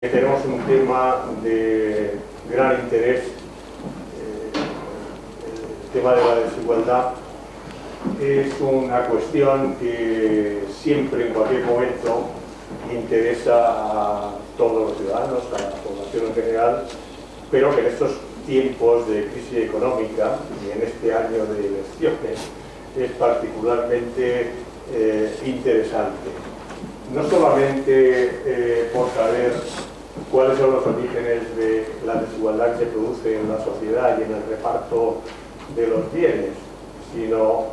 Tenemos un tema de gran interés, el tema de la desigualdad. Es una cuestión que siempre, en cualquier momento, interesa a todos los ciudadanos, a la población en general, pero que en estos tiempos de crisis económica y en este año de elecciones es particularmente interesante. No solamente por saber cuáles son los orígenes de la desigualdad que se produce en la sociedad y en el reparto de los bienes, sino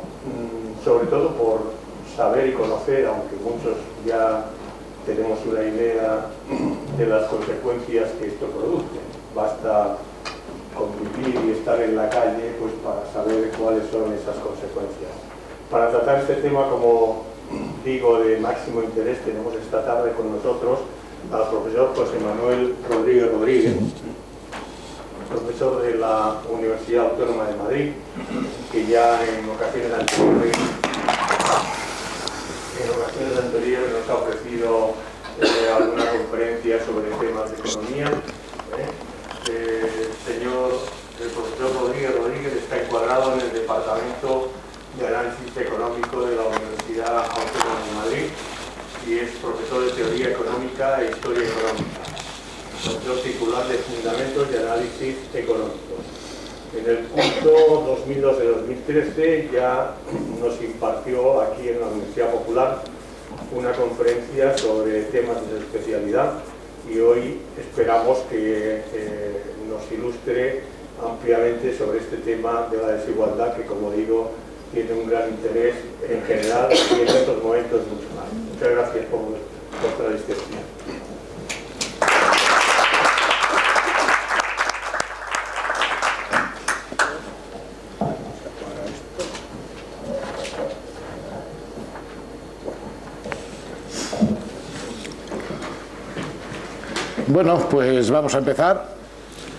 sobre todo por saber y conocer, aunque muchos ya tenemos una idea de las consecuencias que esto produce. Basta convivir y estar en la calle pues para saber cuáles son esas consecuencias. Para tratar este tema, como digo, de máximo interés, tenemos esta tarde con nosotros al profesor José Manuel Rodríguez Rodríguez, profesor de la Universidad Autónoma de Madrid, que ya en ocasiones anteriores nos ha ofrecido alguna conferencia sobre temas de economía. El profesor Rodríguez está encuadrado en el Departamento de Análisis Económico de la Universidad Autónoma de Madrid y es profesor de Teoría Económica e Historia Económica, profesor titular de Fundamentos de Análisis Económico. En el curso 2012-2013 ya nos impartió aquí en la Universidad Popular una conferencia sobre temas de su especialidad y hoy esperamos que nos ilustre ampliamente sobre este tema de la desigualdad que, como digo, tiene un gran interés en general y en estos momentos mucho más. Muchas gracias por vuestra distinción. Bueno, pues vamos a empezar.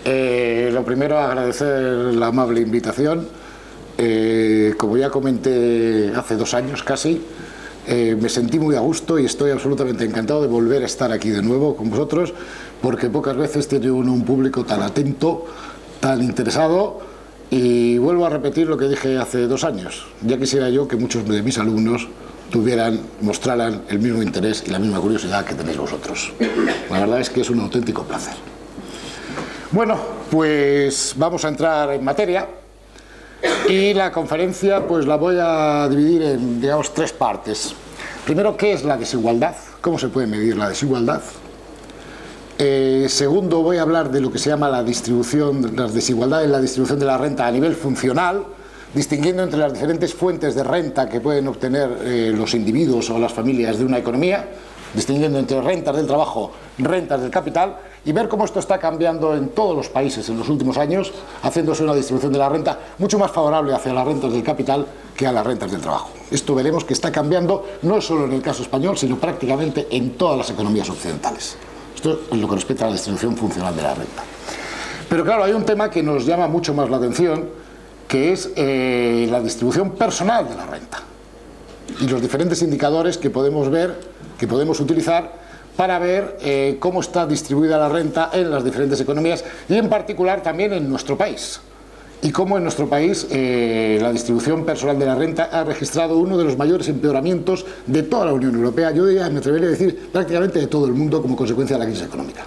Lo primero, agradecer la amable invitación. Como ya comenté hace 2 años casi, me sentí muy a gusto y estoy absolutamente encantado de volver a estar aquí de nuevo con vosotros, porque pocas veces tiene uno un público tan atento, tan interesado, y vuelvo a repetir lo que dije hace 2 años. Ya quisiera yo que muchos de mis alumnos mostraran el mismo interés y la misma curiosidad que tenéis vosotros. La verdad es que es un auténtico placer. Bueno, pues vamos a entrar en materia. Y la conferencia pues la voy a dividir en, digamos, 3 partes. Primero, ¿qué es la desigualdad? ¿Cómo se puede medir la desigualdad? Segundo, voy a hablar de lo que se llama la desigualdad en la distribución de la renta a nivel funcional, distinguiendo entre las diferentes fuentes de renta que pueden obtener los individuos o las familias de una economía, distinguiendo entre rentas del trabajo, rentas del capital, y ver cómo esto está cambiando en todos los países en los últimos años, haciéndose una distribución de la renta mucho más favorable hacia las rentas del capital que a las rentas del trabajo. Esto veremos que está cambiando no solo en el caso español, sino prácticamente en todas las economías occidentales. Esto es lo que respecta a la distribución funcional de la renta. Pero claro, hay un tema que nos llama mucho más la atención, que es la distribución personal de la renta y los diferentes indicadores que podemos ver, que podemos utilizar para ver cómo está distribuida la renta en las diferentes economías y en particular también en nuestro país, y cómo en nuestro país la distribución personal de la renta ha registrado uno de los mayores empeoramientos de toda la Unión Europea, yo ya me atrevería a decir prácticamente de todo el mundo, como consecuencia de la crisis económica.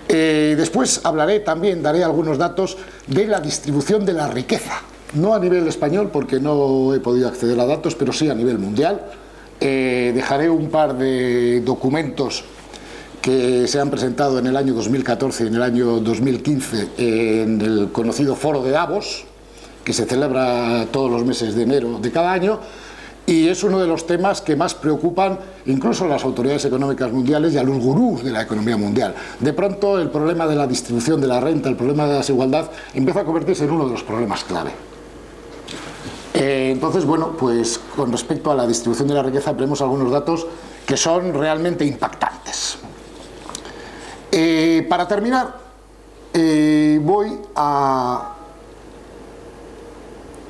Después daré algunos datos de la distribución de la riqueza, no a nivel español porque no he podido acceder a datos, pero sí a nivel mundial. Dejaré un par de documentos que se han presentado en el año 2014 y en el año 2015 en el conocido Foro de Davos, que se celebra todos los meses de enero de cada año, y es uno de los temas que más preocupan incluso a las autoridades económicas mundiales y a los gurús de la economía mundial. De pronto el problema de la distribución de la renta, el problema de la desigualdad, empieza a convertirse en uno de los problemas clave. Entonces, bueno, pues con respecto a la distribución de la riqueza veremos algunos datos que son realmente impactantes. Para terminar, voy a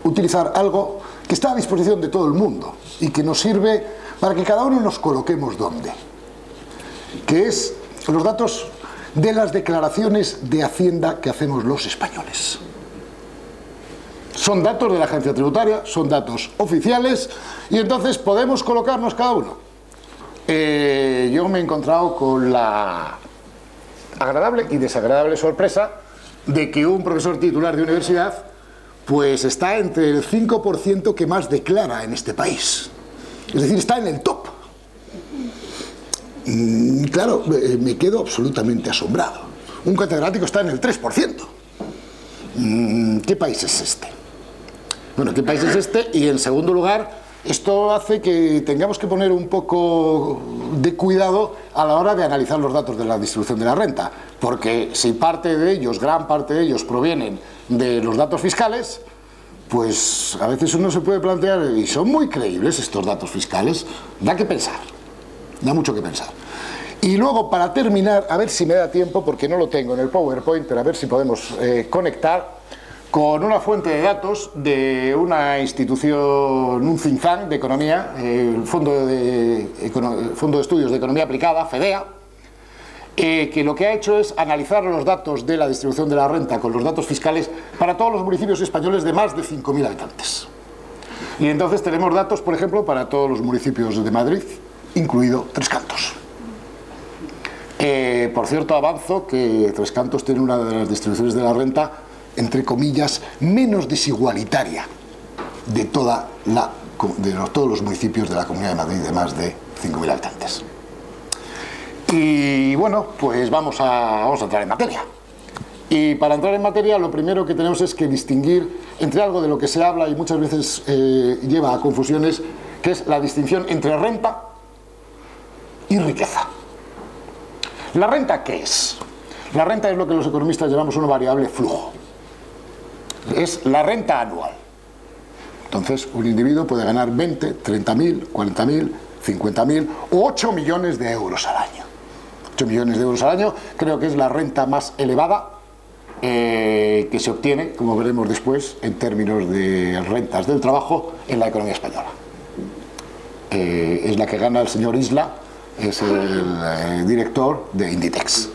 utilizar algo que está a disposición de todo el mundo y que nos sirve para que cada uno nos coloquemos dónde, que es los datos de las declaraciones de Hacienda que hacemos los españoles. Son datos de la agencia tributaria, son datos oficiales, y entonces podemos colocarnos cada uno. Yo me he encontrado con la agradable y desagradable sorpresa de que un profesor titular de universidad pues está entre el 5% que más declara en este país. Es decir, está en el top. Claro, me quedo absolutamente asombrado. Un catedrático está en el 3%. ¿Qué país es este? Bueno, ¿qué país es este? Y en segundo lugar, esto hace que tengamos que poner un poco de cuidado a la hora de analizar los datos de la distribución de la renta, porque si parte de ellos, gran parte de ellos, provienen de los datos fiscales, pues a veces uno se puede plantear, y son muy creíbles estos datos fiscales, da que pensar, da mucho que pensar. Y luego, para terminar, a ver si me da tiempo, porque no lo tengo en el PowerPoint, pero a ver si podemos conectar con una fuente de datos de una institución, un think tank de economía, el Fondo de Estudios de Economía Aplicada, FEDEA, que lo que ha hecho es analizar los datos de la distribución de la renta con los datos fiscales para todos los municipios españoles de más de 5.000 habitantes. Y entonces tenemos datos, por ejemplo, para todos los municipios de Madrid, incluido Tres Cantos. Por cierto, avanzo que Tres Cantos tiene una de las distribuciones de la renta, entre comillas, menos desigualitaria de todos los municipios de la Comunidad de Madrid de más de 5.000 habitantes. Y bueno, pues vamos a entrar en materia. Y para entrar en materia, lo primero que tenemos es que distinguir entre algo de lo que se habla y muchas veces lleva a confusiones, que es la distinción entre renta y riqueza. ¿La renta qué es? La renta es lo que los economistas llamamos una variable flujo. Es la renta anual. Entonces, un individuo puede ganar 20, 30.000, 40.000, 50.000 o 8 millones de euros al año. 8 millones de euros al año creo que es la renta más elevada que se obtiene, como veremos después, en términos de rentas del trabajo en la economía española. Es la que gana el señor Isla, es el director de Inditex.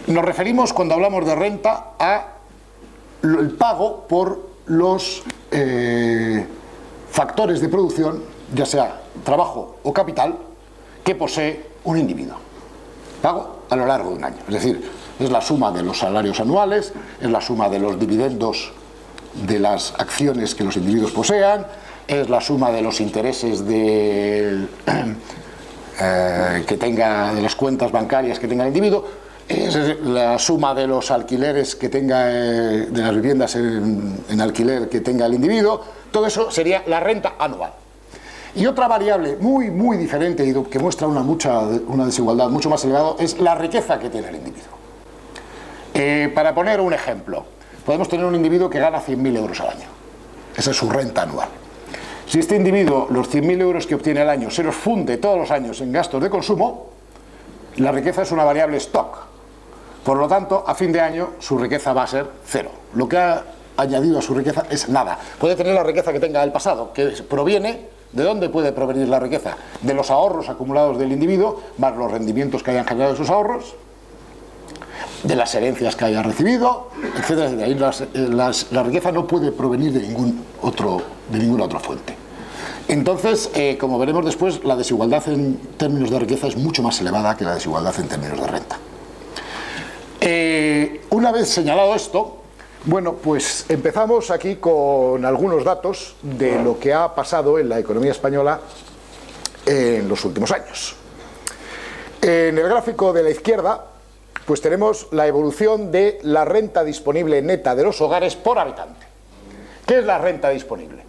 Nos referimos, cuando hablamos de renta, al pago por los factores de producción, ya sea trabajo o capital, que posee un individuo. Pago a lo largo de un año. Es decir, es la suma de los salarios anuales, es la suma de los dividendos de las acciones que los individuos posean, es la suma de los intereses que tenga, de las cuentas bancarias que tenga el individuo, es la suma de los alquileres que tenga, de las viviendas en alquiler que tenga el individuo. Todo eso sería la renta anual. Y otra variable muy, muy diferente y que muestra una desigualdad mucho más elevada es la riqueza que tiene el individuo. Para poner un ejemplo, podemos tener un individuo que gana 100.000 euros al año. Esa es su renta anual. Si este individuo, los 100.000 euros que obtiene al año, se los funde todos los años en gastos de consumo, la riqueza es una variable stock. Por lo tanto, a fin de año, su riqueza va a ser cero. Lo que ha añadido a su riqueza es nada. Puede tener la riqueza que tenga del pasado, que proviene... ¿De dónde puede provenir la riqueza? De los ahorros acumulados del individuo, más los rendimientos que hayan generado esos ahorros, de las herencias que haya recibido, etcétera. De ahí la riqueza no puede provenir de ninguna otra fuente. Entonces, como veremos después, la desigualdad en términos de riqueza es mucho más elevada que la desigualdad en términos de renta. Una vez señalado esto, bueno, pues empezamos aquí con algunos datos de lo que ha pasado en la economía española en los últimos años. En el gráfico de la izquierda, pues tenemos la evolución de la renta disponible neta de los hogares por habitante. ¿Qué es la renta disponible?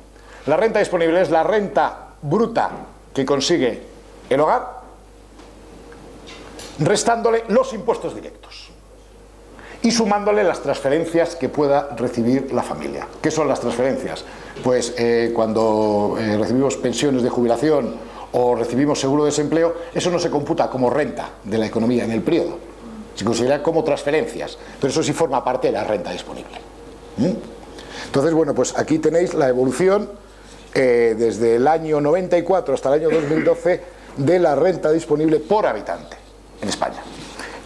La renta disponible es la renta bruta que consigue el hogar, restándole los impuestos directos y sumándole las transferencias que pueda recibir la familia. ¿Qué son las transferencias? Pues cuando recibimos pensiones de jubilación o recibimos seguro de desempleo, eso no se computa como renta de la economía en el periodo, se considera como transferencias, pero eso sí forma parte de la renta disponible. Entonces, bueno, pues aquí tenéis la evolución desde el año 94 hasta el año 2012 de la renta disponible por habitante en España.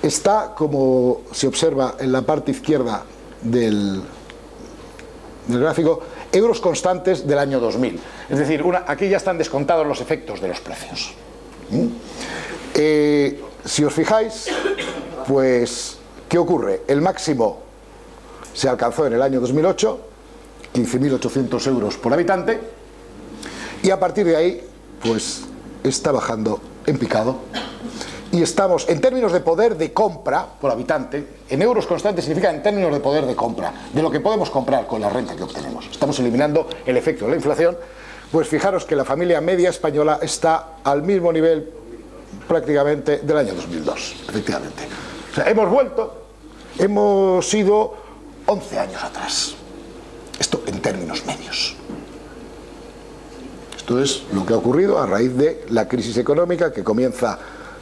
Está, como se observa en la parte izquierda del gráfico, euros constantes del año 2000. Es decir, aquí ya están descontados los efectos de los precios. Si os fijáis, pues, ¿qué ocurre? El máximo se alcanzó en el año 2008, 15.800 euros por habitante, y a partir de ahí, pues, está bajando en picado. Y estamos, en términos de poder de compra por habitante, en euros constantes significa en términos de poder de compra, de lo que podemos comprar con la renta que obtenemos. Estamos eliminando el efecto de la inflación. Pues fijaros que la familia media española está al mismo nivel prácticamente del año 2002, efectivamente. O sea, hemos ido 11 años atrás. Esto en términos medios. Esto es lo que ha ocurrido a raíz de la crisis económica que comienza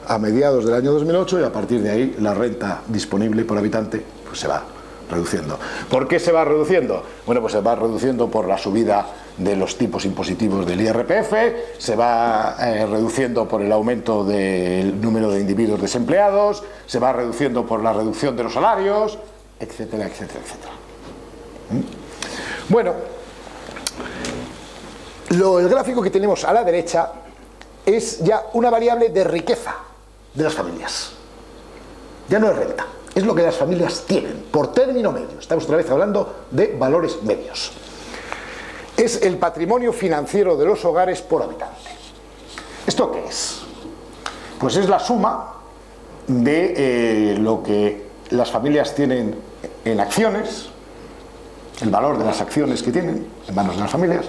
a mediados del año 2008, y a partir de ahí la renta disponible por habitante pues se va reduciendo. ¿Por qué se va reduciendo? Bueno, pues se va reduciendo por la subida de los tipos impositivos del IRPF, se va reduciendo por el aumento del número de individuos desempleados, se va reduciendo por la reducción de los salarios, etcétera, etcétera, etcétera. Bueno, el gráfico que tenemos a la derecha es ya una variable de riqueza de las familias. Ya no es renta, es lo que las familias tienen por término medio. Estamos otra vez hablando de valores medios. Es el patrimonio financiero de los hogares por habitante. ¿Esto qué es? Pues es la suma de lo que las familias tienen en acciones, el valor de las acciones que tienen en manos de las familias,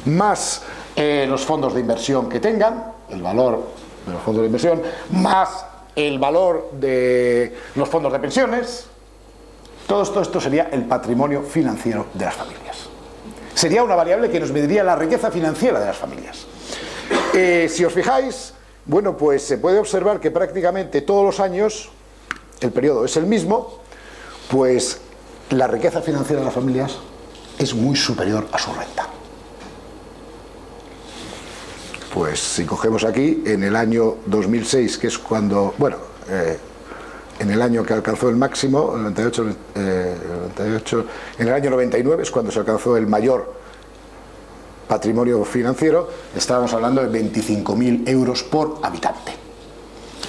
más los fondos de inversión que tengan, el valor de los fondos de inversión, más el valor de los fondos de pensiones. Todo esto sería el patrimonio financiero de las familias. Sería una variable que nos mediría la riqueza financiera de las familias. Si os fijáis, bueno, pues se puede observar que prácticamente todos los años, el periodo es el mismo, pues la riqueza financiera de las familias es muy superior a su renta. Pues si cogemos aquí, en el año 2006, que es cuando, bueno, en el año que alcanzó el máximo, el 98, en el año 99 es cuando se alcanzó el mayor patrimonio financiero, estábamos hablando de 25.000 euros por habitante.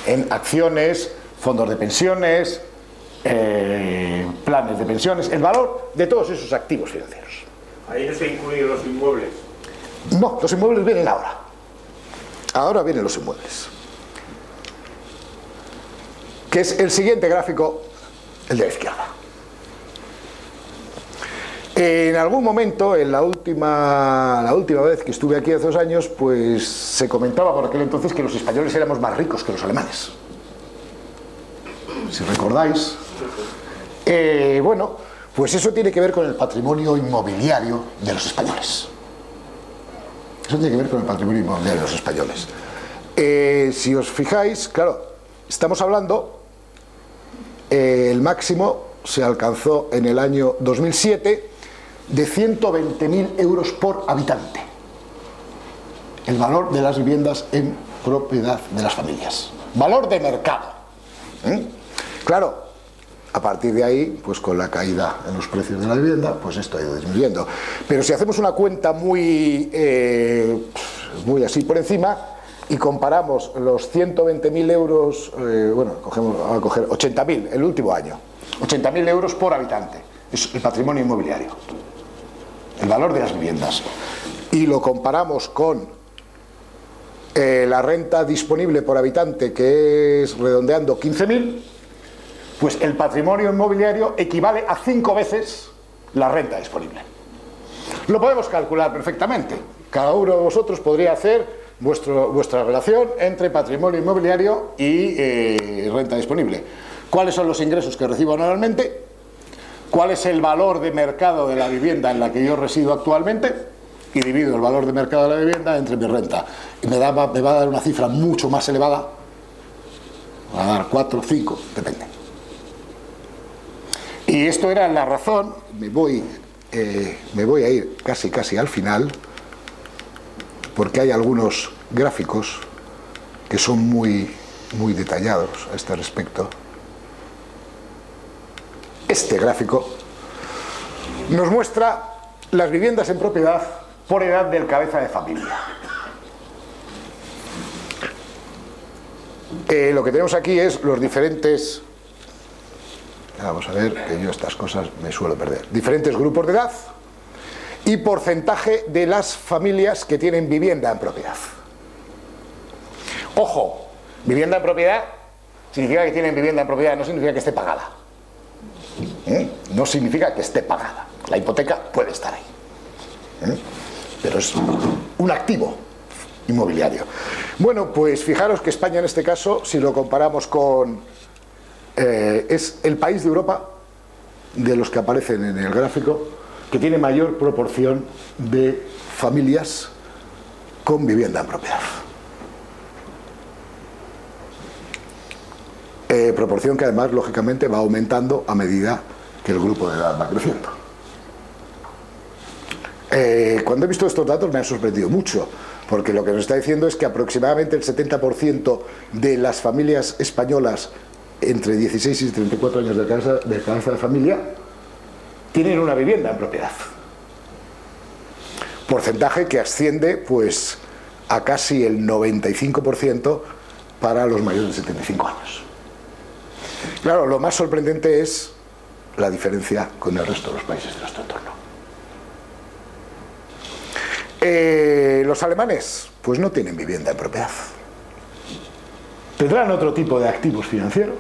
En acciones, fondos de pensiones, planes de pensiones, el valor de todos esos activos financieros. Ahí no se incluyen los inmuebles. No, los inmuebles vienen ahora. Ahora vienen los inmuebles, que es el siguiente gráfico, el de la izquierda. En algún momento, en la última vez que estuve aquí hace 2 años, pues se comentaba por aquel entonces que los españoles éramos más ricos que los alemanes. Si recordáis. Bueno, pues eso tiene que ver con el patrimonio inmobiliario de los españoles. Eso tiene que ver con el patrimonio inmobiliario de los españoles. Si os fijáis, claro, estamos hablando, el máximo se alcanzó en el año 2007 de 120.000 euros por habitante. El valor de las viviendas en propiedad de las familias. Valor de mercado. Claro, a partir de ahí, pues con la caída en los precios de la vivienda, pues esto ha ido disminuyendo. Pero si hacemos una cuenta muy así por encima y comparamos los 120.000 euros, bueno, vamos a coger 80.000 el último año, 80.000 euros por habitante, es el patrimonio inmobiliario, el valor de las viviendas, y lo comparamos con la renta disponible por habitante, que es, redondeando, 15.000, pues el patrimonio inmobiliario equivale a 5 veces la renta disponible. Lo podemos calcular perfectamente. Cada uno de vosotros podría hacer vuestra relación entre patrimonio inmobiliario y renta disponible. ¿Cuáles son los ingresos que recibo anualmente? ¿Cuál es el valor de mercado de la vivienda en la que yo resido actualmente? Y divido el valor de mercado de la vivienda entre mi renta. Y me va a dar una cifra mucho más elevada. Me va a dar 4, 5, depende. Y esto era la razón. Me voy a ir casi al final, porque hay algunos gráficos que son muy detallados a este respecto. Este gráfico nos muestra las viviendas en propiedad por edad del cabeza de familia. Lo que tenemos aquí es los diferentes... Vamos a ver, que yo estas cosas me suelo perder. Diferentes grupos de edad y porcentaje de las familias que tienen vivienda en propiedad. Ojo, vivienda en propiedad significa que tienen vivienda en propiedad, no significa que esté pagada. No significa que esté pagada. La hipoteca puede estar ahí. Pero es un activo inmobiliario. Bueno, pues fijaros que España en este caso, si lo comparamos con... es el país de Europa, de los que aparecen en el gráfico, que tiene mayor proporción de familias con vivienda en propiedad. Proporción que además, lógicamente, va aumentando a medida que el grupo de edad va creciendo. Cuando he visto estos datos me han sorprendido mucho, porque lo que nos está diciendo es que aproximadamente el 70% de las familias españolas entre 16 y 34 años de cabeza de familia tienen una vivienda en propiedad. Porcentaje que asciende pues a casi el 95% para los mayores de 75 años. Claro, lo más sorprendente es la diferencia con el resto de los países de nuestro entorno. Los alemanes pues no tienen vivienda en propiedad. Tendrán otro tipo de activos financieros,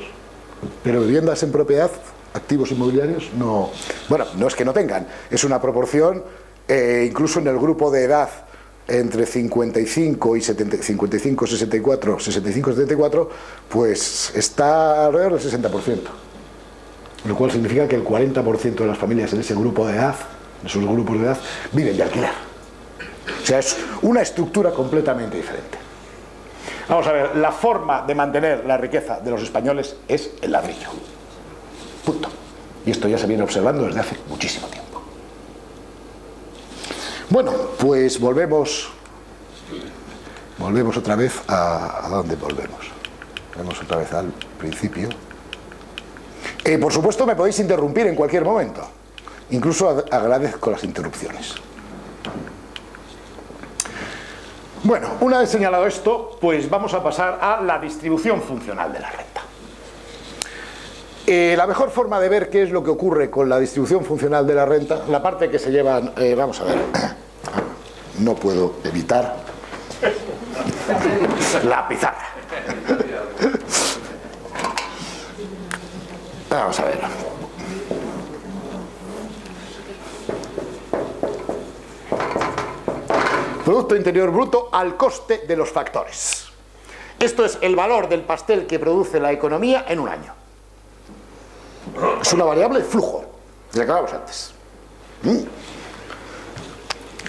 pero viviendas en propiedad, activos inmobiliarios, no. Bueno, no es que no tengan, es una proporción, incluso en el grupo de edad entre 55 y 64, 65-74, pues está alrededor del 60%. Lo cual significa que el 40% de las familias en ese grupo de edad, en esos grupos de edad, viven de alquiler. O sea, es una estructura completamente diferente. Vamos a ver, la forma de mantener la riqueza de los españoles es el ladrillo. Punto. Y esto ya se viene observando desde hace muchísimo tiempo. Bueno, pues volvemos otra vez ¿a dónde volvemos? Volvemos otra vez al principio. Por supuesto me podéis interrumpir en cualquier momento. Incluso agradezco las interrupciones. Bueno, una vez señalado esto, pues vamos a pasar a la distribución funcional de la renta. La mejor forma de ver qué es lo que ocurre con la distribución funcional de la renta, la parte que se llevan, vamos a ver, no puedo evitar la pizarra. Vamos a ver. Producto Interior Bruto al coste de los factores. Esto es el valor del pastel que produce la economía en un año. Es una variable flujo, de la que hablábamos antes.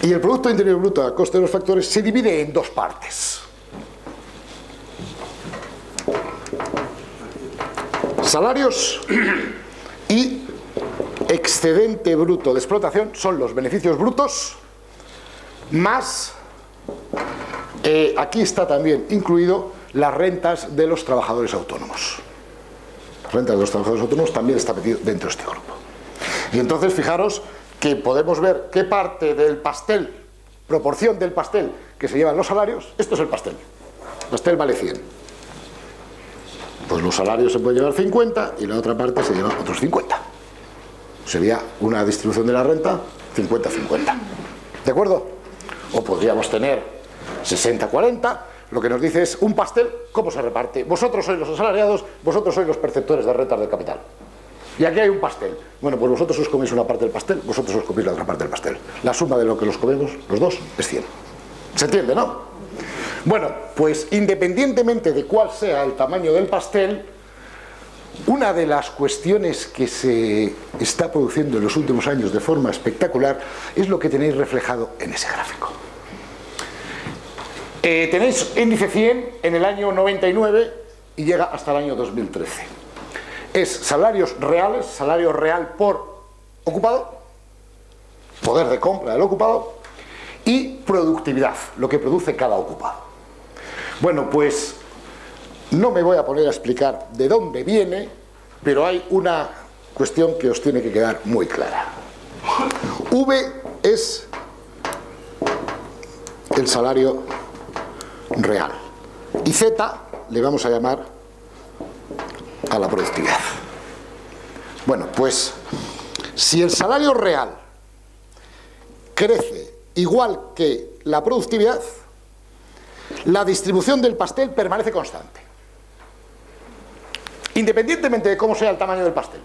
Y el Producto Interior Bruto al coste de los factores se divide en dos partes. Salarios y excedente bruto de explotación son los beneficios brutos más, aquí está también incluido las rentas de los trabajadores autónomos. Las rentas de los trabajadores autónomos también está metido dentro de este grupo. Y entonces fijaros que podemos ver qué parte del pastel, proporción del pastel que se llevan los salarios. Esto es el pastel. El pastel vale 100. Pues los salarios se pueden llevar 50 y la otra parte se lleva otros 50. Sería una distribución de la renta 50-50. ¿De acuerdo? O podríamos tener 60-40, lo que nos dice es un pastel, ¿cómo se reparte? Vosotros sois los asalariados, vosotros sois los perceptores de rentas del capital. Y aquí hay un pastel. Bueno, pues vosotros os coméis una parte del pastel, vosotros os coméis la otra parte del pastel. La suma de lo que los comemos, los dos, es 100. ¿Se entiende, no? Bueno, pues independientemente de cuál sea el tamaño del pastel, una de las cuestiones que se está produciendo en los últimos años de forma espectacular es lo que tenéis reflejado en ese gráfico. Tenéis índice 100 en el año 99 y llega hasta el año 2013. Es salarios reales, salario real por ocupado, poder de compra del ocupado, y productividad, lo que produce cada ocupado. Bueno, pues No me voy a poner a explicar de dónde viene, pero hay una cuestión que os tiene que quedar muy clara. V es el salario real y Z le vamos a llamar a la productividad. Bueno, pues si el salario real crece igual que la productividad, la distribución del pastel permanece constante, independientemente de cómo sea el tamaño del pastel.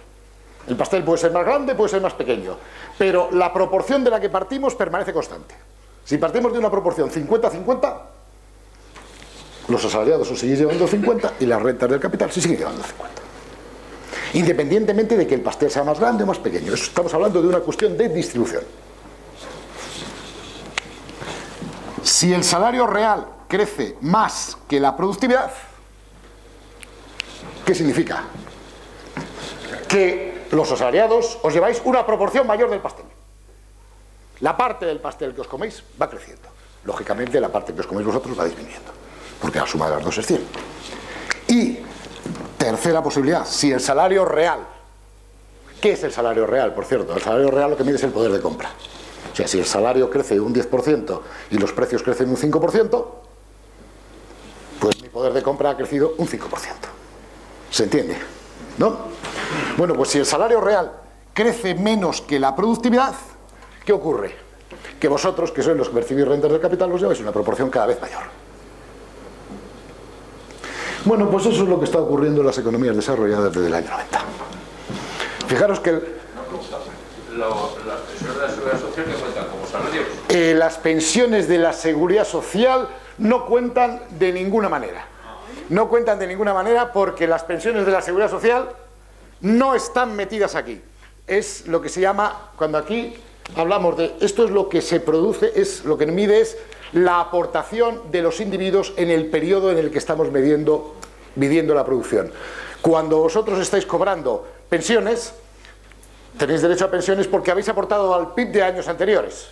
El pastel puede ser más grande, puede ser más pequeño, pero la proporción de la que partimos permanece constante. Si partimos de una proporción 50-50, los asalariados os seguís llevando 50 y las rentas del capital se siguen llevando 50. Independientemente de que el pastel sea más grande o más pequeño. Eso estamos hablando de una cuestión de distribución. Si el salario real crece más que la productividad, ¿qué significa? Que los asalariados os lleváis una proporción mayor del pastel. La parte del pastel que os coméis va creciendo. Lógicamente la parte que os coméis vosotros va disminuyendo, porque la suma de las dos es 100. Y tercera posibilidad, si el salario real, ¿qué es el salario real, por cierto? El salario real lo que mide es el poder de compra. O sea, si el salario crece un 10% y los precios crecen un 5%, pues mi poder de compra ha crecido un 5%. ¿Se entiende? ¿No? Bueno, pues si el salario real crece menos que la productividad, ¿qué ocurre? Que vosotros, que sois los que percibís rentas del capital, os lleváis una proporción cada vez mayor. Bueno, pues eso es lo que está ocurriendo en las economías desarrolladas desde el año 90. Fijaros que las pensiones de la Seguridad Social, ¿qué cuentan como salarios? Las pensiones de la Seguridad Social no cuentan de ninguna manera. No cuentan de ninguna manera porque las pensiones de la Seguridad Social no están metidas aquí. Es lo que se llama, cuando aquí hablamos de esto es lo que se produce, es lo que mide es la aportación de los individuos en el periodo en el que estamos midiendo la producción. Cuando vosotros estáis cobrando pensiones, tenéis derecho a pensiones porque habéis aportado al PIB de años anteriores.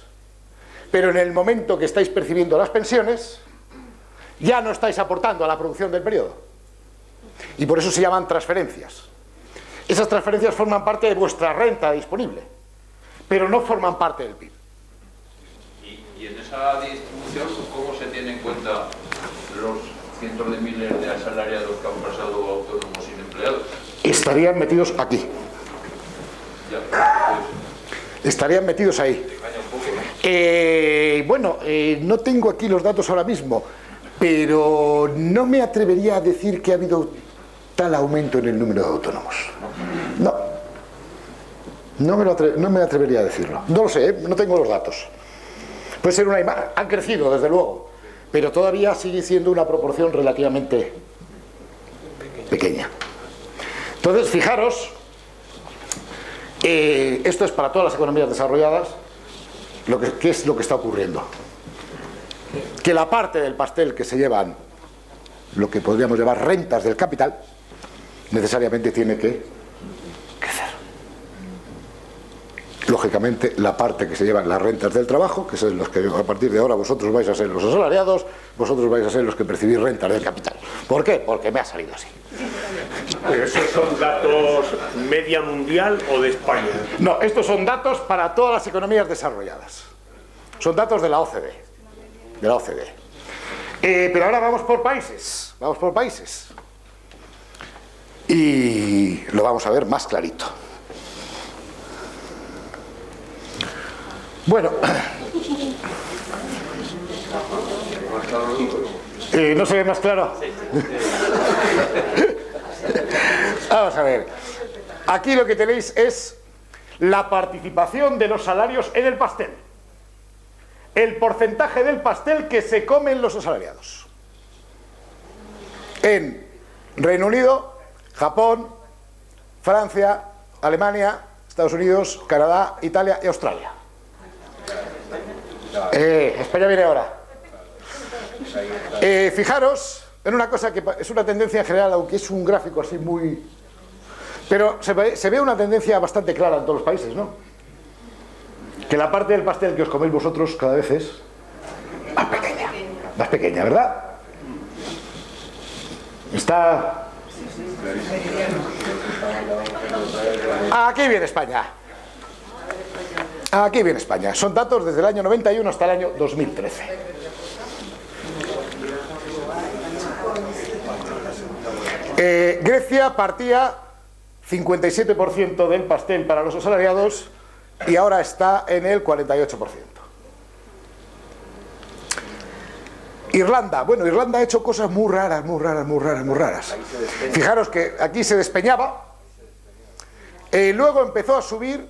Pero en el momento que estáis percibiendo las pensiones, ya no estáis aportando a la producción del periodo. Y por eso se llaman transferencias. Esas transferencias forman parte de vuestra renta disponible, pero no forman parte del PIB. Y en esa distribución, ¿cómo se tienen en cuenta los cientos de miles de asalariados que han pasado autónomos sin empleados? Estarían metidos aquí. Ya, pues, Estarían metidos ahí. Bueno, no tengo aquí los datos ahora mismo, pero no me atrevería a decir que ha habido tal aumento en el número de autónomos. No me atrevería a decirlo. No lo sé, no tengo los datos. Puede ser una imagen. Han crecido, desde luego, pero todavía sigue siendo una proporción relativamente pequeña. Entonces, fijaros, esto es para todas las economías desarrolladas. ¿Qué es lo que está ocurriendo? Que la parte del pastel que se llevan, lo que podríamos llamar rentas del capital, necesariamente tiene que crecer. Lógicamente, la parte que se llevan las rentas del trabajo, que son los que a partir de ahora vosotros vais a ser los asalariados, vosotros vais a ser los que percibís rentas del capital. ¿Por qué? Porque me ha salido así. ¿Pero esos son datos media mundial o de España? No, estos son datos para todas las economías desarrolladas. Son datos de la OCDE. De la OCDE. Pero ahora vamos por países. Vamos por países. Y lo vamos a ver más clarito. Bueno. ¿No se ve más claro? Vamos a ver. Aquí lo que tenéis es la participación de los salarios en el pastel. El porcentaje del pastel que se comen los asalariados. En Reino Unido, Japón, Francia, Alemania, Estados Unidos, Canadá, Italia y Australia. España viene ahora. Fijaros en una cosa que es una tendencia en general, aunque es un gráfico así muy... Pero se ve una tendencia bastante clara en todos los países, ¿no? Que la parte del pastel que os coméis vosotros cada vez es más pequeña, ¿verdad? Está... Aquí viene España. Aquí viene España. Son datos desde el año 91 hasta el año 2013. Grecia partía 57% del pastel para los asalariados y ahora está en el 48%. Irlanda, bueno, Irlanda ha hecho cosas muy raras. Fijaros que aquí se despeñaba, luego empezó a subir,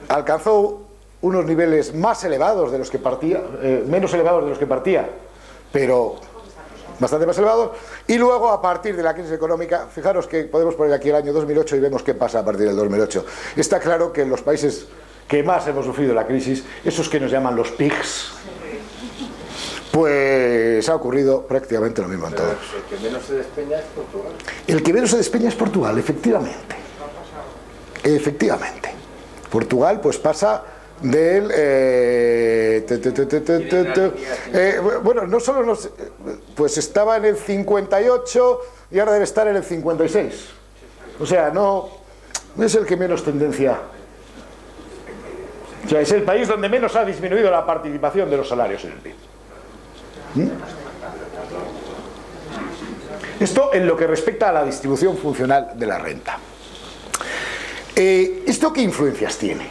alcanzó unos niveles más elevados de los que partía, menos elevados de los que partía, pero bastante más elevados, y luego a partir de la crisis económica, fijaros que podemos poner aquí el año 2008 y vemos qué pasa a partir del 2008. Está claro que en los países que más hemos sufrido la crisis, esos que nos llaman los PIGS, pues ha ocurrido prácticamente lo mismo en todos. El que menos se despeña es Portugal. El que menos se despeña es Portugal, efectivamente. Efectivamente. Portugal pues pasa del... bueno, no solo nos... pues estaba en el 58 y ahora debe estar en el 56. O sea, no es el que menos tendencia... O sea, es el país donde menos ha disminuido la participación de los salarios en el PIB. Esto en lo que respecta a la distribución funcional de la renta. ¿Esto qué influencias tiene?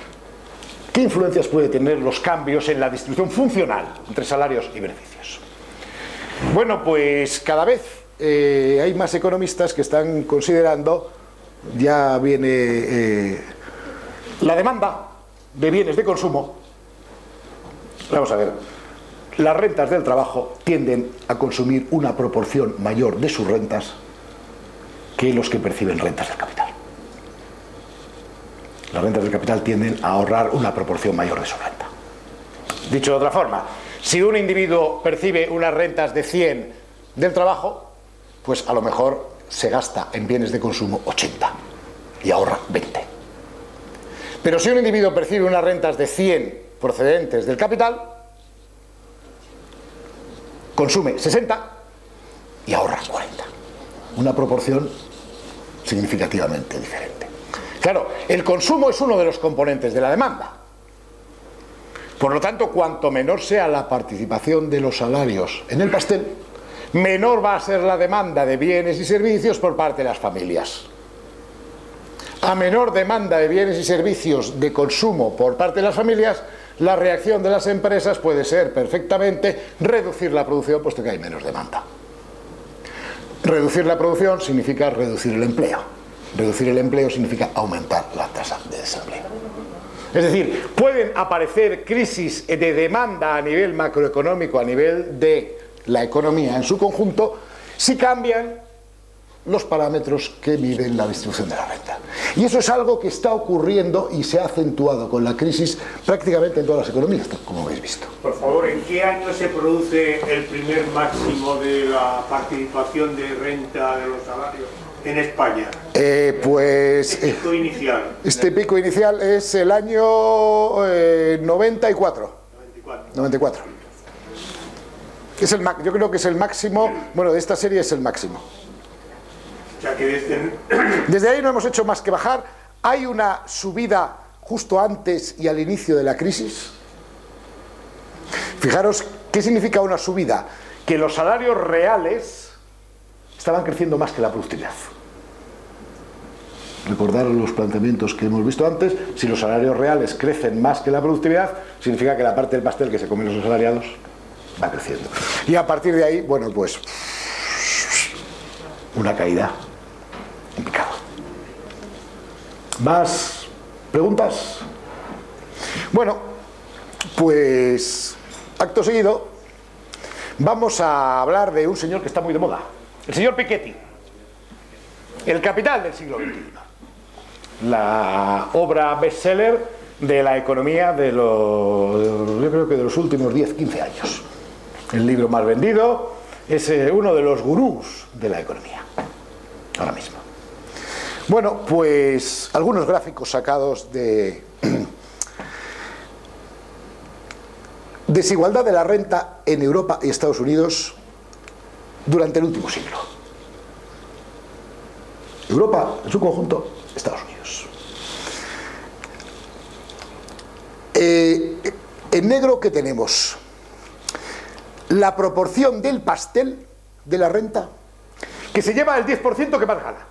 ¿Qué influencias puede tener los cambios en la distribución funcional entre salarios y beneficios? Bueno, pues cada vez hay más economistas que están considerando, ya viene la demanda de bienes de consumo. Vamos a ver. Las rentas del trabajo tienden a consumir una proporción mayor de sus rentas que los que perciben rentas del capital. Las rentas del capital tienden a ahorrar una proporción mayor de su renta. Dicho de otra forma, si un individuo percibe unas rentas de 100 del trabajo, pues a lo mejor se gasta en bienes de consumo 80 y ahorra 20. Pero si un individuo percibe unas rentas de 100 procedentes del capital, consume 60 y ahorra 40. Una proporción significativamente diferente. Claro, el consumo es uno de los componentes de la demanda. Por lo tanto, cuanto menor sea la participación de los salarios en el pastel, menor va a ser la demanda de bienes y servicios por parte de las familias. A menor demanda de bienes y servicios de consumo por parte de las familias, la reacción de las empresas puede ser perfectamente reducir la producción, puesto que hay menos demanda. Reducir la producción significa reducir el empleo. Reducir el empleo significa aumentar la tasa de desempleo. Es decir, pueden aparecer crisis de demanda a nivel macroeconómico, a nivel de la economía en su conjunto, si cambian los parámetros que miden la distribución de la renta. Y eso es algo que está ocurriendo y se ha acentuado con la crisis prácticamente en todas las economías, como habéis visto. Por favor, ¿en qué año se produce el primer máximo de la participación de renta de los salarios en España? Este pico inicial. Este pico inicial es el año 94. Yo creo que es el máximo, bueno, de esta serie es el máximo. O sea que desde ahí no hemos hecho más que bajar. Hay una subida justo antes y al inicio de la crisis. Fijaros, ¿qué significa una subida? Que los salarios reales estaban creciendo más que la productividad. Recordar los planteamientos que hemos visto antes. Si los salarios reales crecen más que la productividad, significa que la parte del pastel que se comen los asalariados va creciendo. Y a partir de ahí, bueno, pues una caída en picado. ¿Más preguntas? Bueno, pues acto seguido vamos a hablar de un señor que está muy de moda, el señor Piketty, El capital del siglo XXI, la obra bestseller de la economía de yo creo que de los últimos 10-15 años. El libro más vendido, es uno de los gurús de la economía ahora mismo. Bueno, pues algunos gráficos sacados de desigualdad de la renta en Europa y Estados Unidos durante el último siglo. Europa en su conjunto, Estados Unidos. En negro, ¿qué tenemos? La proporción del pastel de la renta que se lleva el 10% que más gana.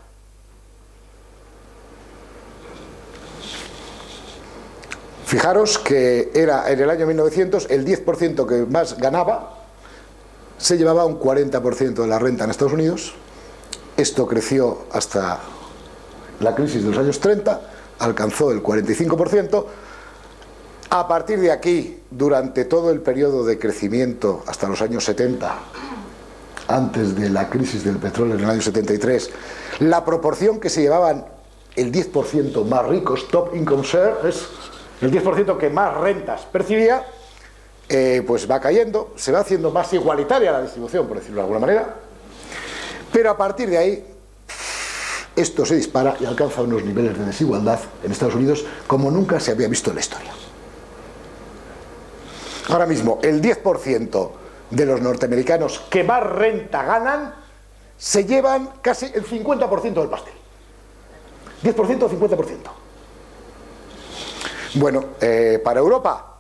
Fijaros que era en el año 1900 el 10% que más ganaba se llevaba un 40% de la renta en Estados Unidos. Esto creció hasta la crisis de los años 30, alcanzó el 45%. A partir de aquí, durante todo el periodo de crecimiento hasta los años 70, antes de la crisis del petróleo en el año 73, la proporción que se llevaban el 10% más ricos, top income share, es el 10% que más rentas percibía, pues va cayendo, se va haciendo más igualitaria la distribución, por decirlo de alguna manera, pero a partir de ahí esto se dispara y alcanza unos niveles de desigualdad en Estados Unidos como nunca se había visto en la historia. Ahora mismo, el 10% de los norteamericanos que más renta ganan se llevan casi el 50% del pastel. 10% o 50%. Bueno, para Europa,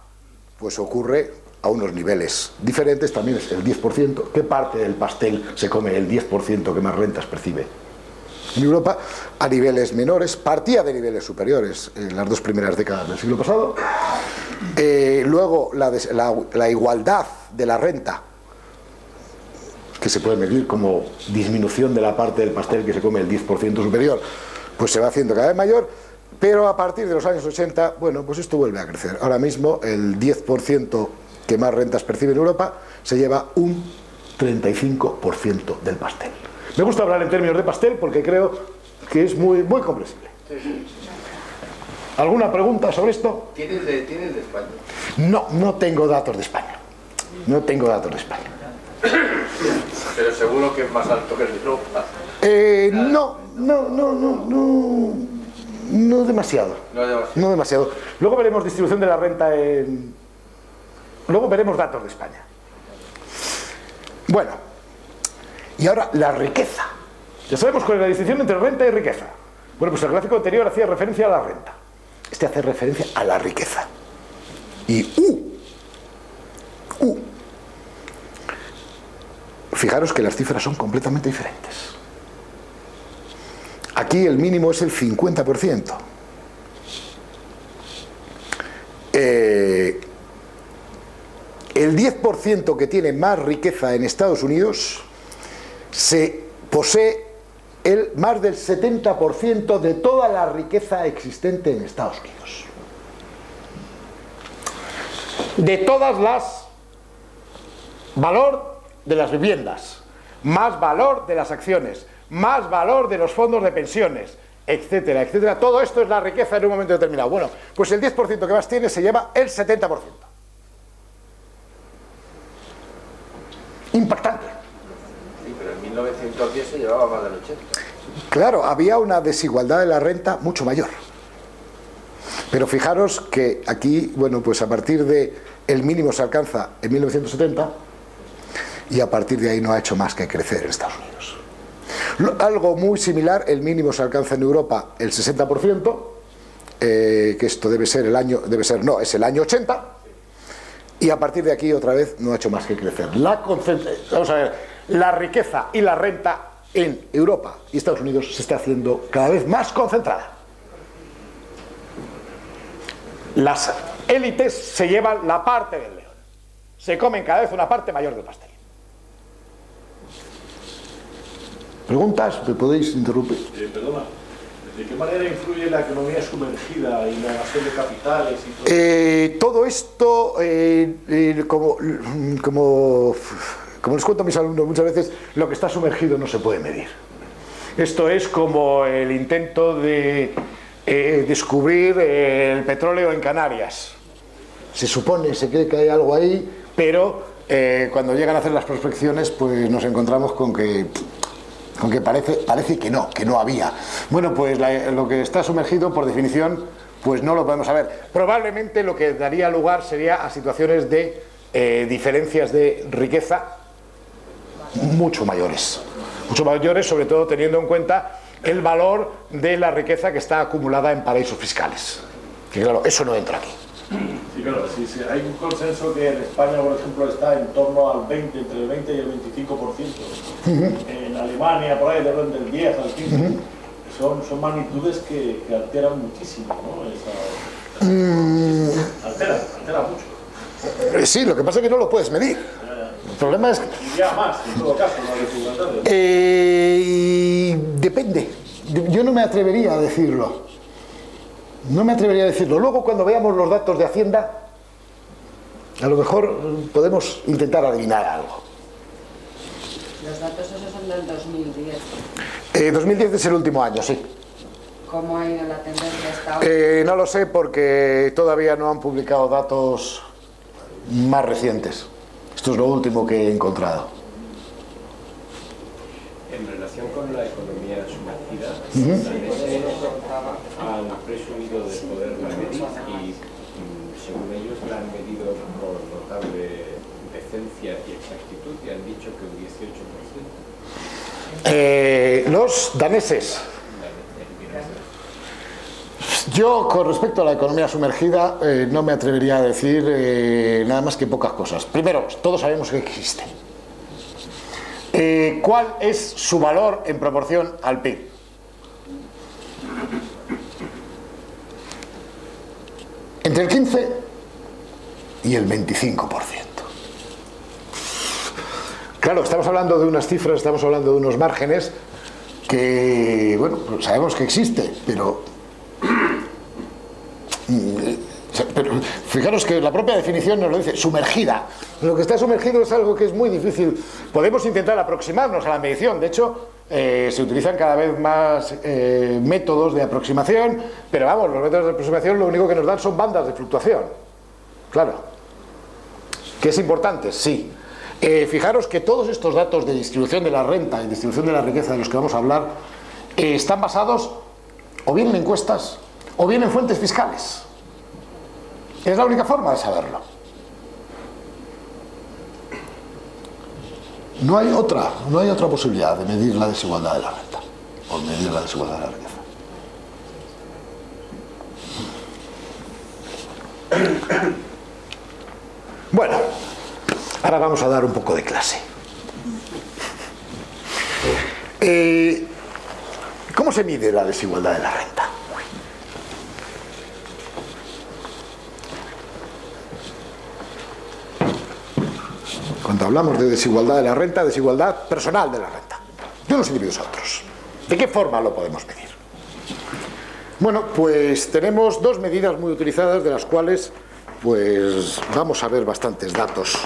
pues ocurre a unos niveles diferentes, también es el 10%. ¿Qué parte del pastel se come el 10% que más rentas percibe? En Europa, a niveles menores, partía de niveles superiores en las dos primeras décadas del siglo pasado. Luego, la igualdad de la renta, que se puede medir como disminución de la parte del pastel que se come el 10% superior, pues se va haciendo cada vez mayor, pero a partir de los años 80, bueno, pues esto vuelve a crecer. Ahora mismo, el 10% que más rentas percibe en Europa se lleva un 35% del pastel. Me gusta hablar en términos de pastel porque creo que es muy, muy comprensible. ¿Alguna pregunta sobre esto? ¿Tienes de España? No, no tengo datos de España. No tengo datos de España. Pero seguro que es más alto que el de Europa. No demasiado. No demasiado. Luego veremos distribución de la renta en... Luego veremos datos de España. Bueno, y ahora la riqueza. Ya sabemos cuál es la distinción entre renta y riqueza. Bueno, pues el gráfico anterior hacía referencia a la renta. Este hace referencia a la riqueza. Y fijaros que las cifras son completamente diferentes. Aquí el mínimo es el 50%. El 10% que tiene más riqueza en Estados Unidos se posee más del 70% de toda la riqueza existente en Estados Unidos. De todas las... valor de las viviendas, más valor de las acciones, más valor de los fondos de pensiones, etcétera, etcétera. Todo esto es la riqueza en un momento determinado. Bueno, pues el 10% que más tiene se lleva el 70%. Impactante. Sí, pero en 1910 se llevaba más del 80%. Claro, había una desigualdad de la renta mucho mayor. Pero fijaros que aquí, bueno, pues a partir de el mínimo se alcanza en 1970 y a partir de ahí no ha hecho más que crecer en Estados Unidos. Algo muy similar, el mínimo se alcanza en Europa el 60%, que esto debe ser el año, es el año 80, y a partir de aquí otra vez no ha hecho más que crecer. Vamos a ver, la riqueza y la renta en Europa y Estados Unidos se está haciendo cada vez más concentrada. Las élites se llevan la parte del león, se comen cada vez una parte mayor del pastel. ¿Preguntas? ¿Me podéis interrumpir? Perdona, ¿de qué manera influye la economía sumergida y la evasión de capitales y todo esto, como les cuento a mis alumnos muchas veces, lo que está sumergido no se puede medir. Esto es como el intento de descubrir el petróleo en Canarias. Se supone, se cree que hay algo ahí, pero cuando llegan a hacer las prospecciones, pues nos encontramos con que parece que no había. Bueno, pues lo que está sumergido, por definición, pues no lo podemos saber. Probablemente lo que daría lugar sería a situaciones de diferencias de riqueza mucho mayores, sobre todo teniendo en cuenta el valor de la riqueza que está acumulada en paraísos fiscales, que claro, eso no entra aquí. Sí, claro, sí, hay un consenso que en España, por ejemplo, está en torno al 20, entre el 20 y el 25%. En Alemania, por ahí, del 10 al 15%. Son magnitudes que alteran muchísimo, ¿no? Altera mucho. Sí, lo que pasa es que no lo puedes medir. El problema es... Diría más, en todo caso, las desigualdades. Depende. Yo no me atrevería a decirlo. Luego, cuando veamos los datos de Hacienda, a lo mejor podemos intentar adivinar algo. Los datos esos son del 2010. 2010 es el último año, sí. ¿Cómo ha ido la tendencia hasta ahora? No lo sé porque todavía no han publicado datos más recientes. Esto es lo último que he encontrado. En relación con la economía sumergida, han presumido de poderla medir y, según ellos, la han medido con notable decencia y exactitud y han dicho que un 18%. Los daneses. Yo, con respecto a la economía sumergida, no me atrevería a decir nada más que pocas cosas. Primero, todos sabemos que existe. ¿Cuál es su valor en proporción al PIB? Entre el 15 y el 25%. Claro, estamos hablando de unas cifras, estamos hablando de unos márgenes que, bueno, sabemos que existe, pero fijaros que la propia definición nos lo dice, sumergida. Lo que está sumergido es algo que es muy difícil. Podemos intentar aproximarnos a la medición, de hecho se utilizan cada vez más métodos de aproximación, pero vamos, los métodos de aproximación lo único que nos dan son bandas de fluctuación. Claro. ¿Que es importante? Sí. Fijaros que todos estos datos de distribución de la renta y distribución de la riqueza de los que vamos a hablar están basados o bien en encuestas o bien en fuentes fiscales. Es la única forma de saberlo. No hay otra posibilidad de medir la desigualdad de la renta o medir la desigualdad de la riqueza. Bueno, ahora vamos a dar un poco de clase. ¿Cómo se mide la desigualdad de la renta? Cuando hablamos de desigualdad de la renta, desigualdad personal de la renta, de unos individuos a otros. ¿De qué forma lo podemos medir? Bueno, pues tenemos dos medidas muy utilizadas, de las cuales pues vamos a ver bastantes datos.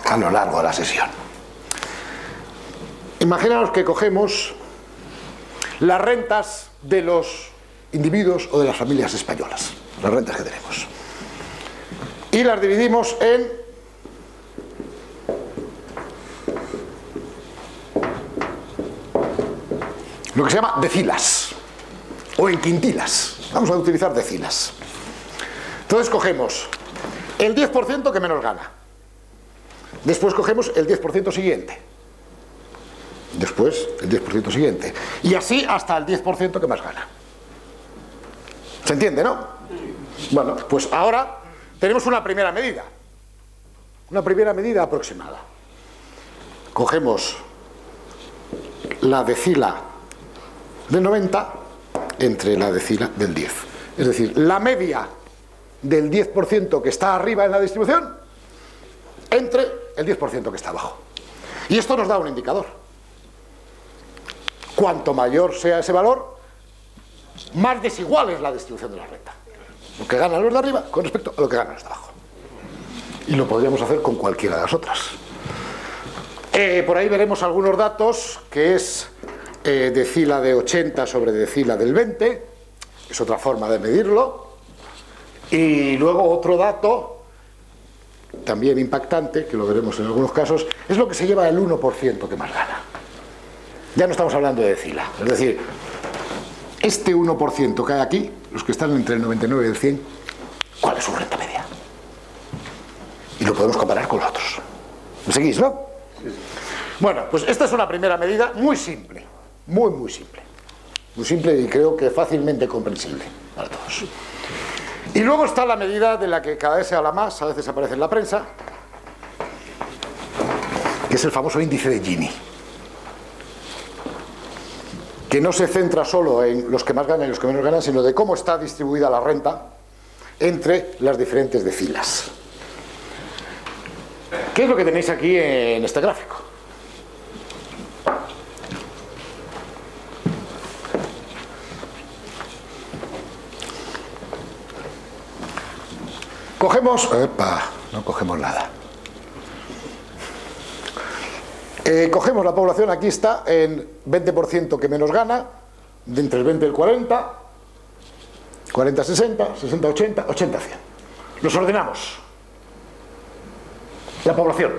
A lo largo de la sesión. Imaginaos que cogemos las rentas de los individuos o de las familias españolas, las rentas que tenemos, y las dividimos en lo que se llama decilas o en quintilas. Vamos a utilizar decilas. Entonces cogemos el 10% que menos gana, después cogemos el 10% siguiente, después el 10% siguiente, y así hasta el 10% que más gana. ¿Se entiende, no? Bueno, pues ahora tenemos una primera medida aproximada. Cogemos la decila del 90 entre la decila del 10. Es decir, la media del 10% que está arriba en la distribución entre el 10% que está abajo. Y esto nos da un indicador. Cuanto mayor sea ese valor, más desigual es la distribución de la renta. Lo que ganan los de arriba con respecto a lo que ganan los de abajo. Y lo podríamos hacer con cualquiera de las otras. Por ahí veremos algunos datos, que es decila de 80 sobre decila del 20, es otra forma de medirlo. Y luego otro dato, también impactante, que lo veremos en algunos casos, es lo que se lleva el 1% que más gana. Ya no estamos hablando de decila, es decir, este 1% que hay aquí, los que están entre el 99 y el 100, cuál es su renta media. Y lo podemos comparar con los otros. ¿Me seguís, no? Bueno, pues esta es una primera medida muy simple, muy simple. Muy simple y creo que fácilmente comprensible para todos. Y luego está la medida de la que cada vez se habla más, a veces aparece en la prensa, que es el famoso índice de Gini, que no se centra solo en los que más ganan y los que menos ganan, sino de cómo está distribuida la renta entre las diferentes decilas. ¿Qué es lo que tenéis aquí en este gráfico? Cogemos... ¡Epa! No cogemos nada. Cogemos la población, aquí está, en 20% que menos gana, de entre el 20 y el 40, 40-60, 60-80, 80-100. Los ordenamos. La población.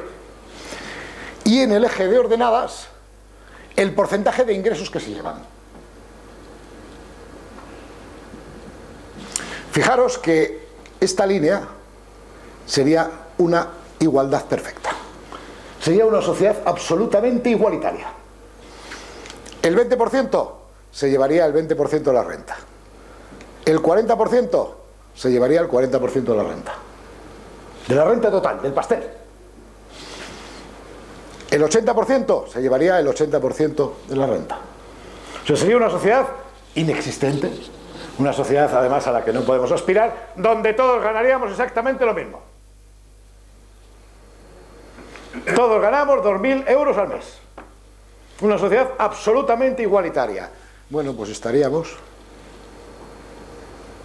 Y en el eje de ordenadas, el porcentaje de ingresos que se llevan. Fijaros que esta línea sería una igualdad perfecta. Sería una sociedad absolutamente igualitaria. El 20% se llevaría el 20% de la renta. El 40% se llevaría el 40% de la renta. De la renta total, del pastel. El 80% se llevaría el 80% de la renta. O sea, sería una sociedad inexistente. Una sociedad, además, a la que no podemos aspirar, donde todos ganaríamos exactamente lo mismo. Todos ganamos 2.000 euros al mes. Una sociedad absolutamente igualitaria. Bueno, pues estaríamos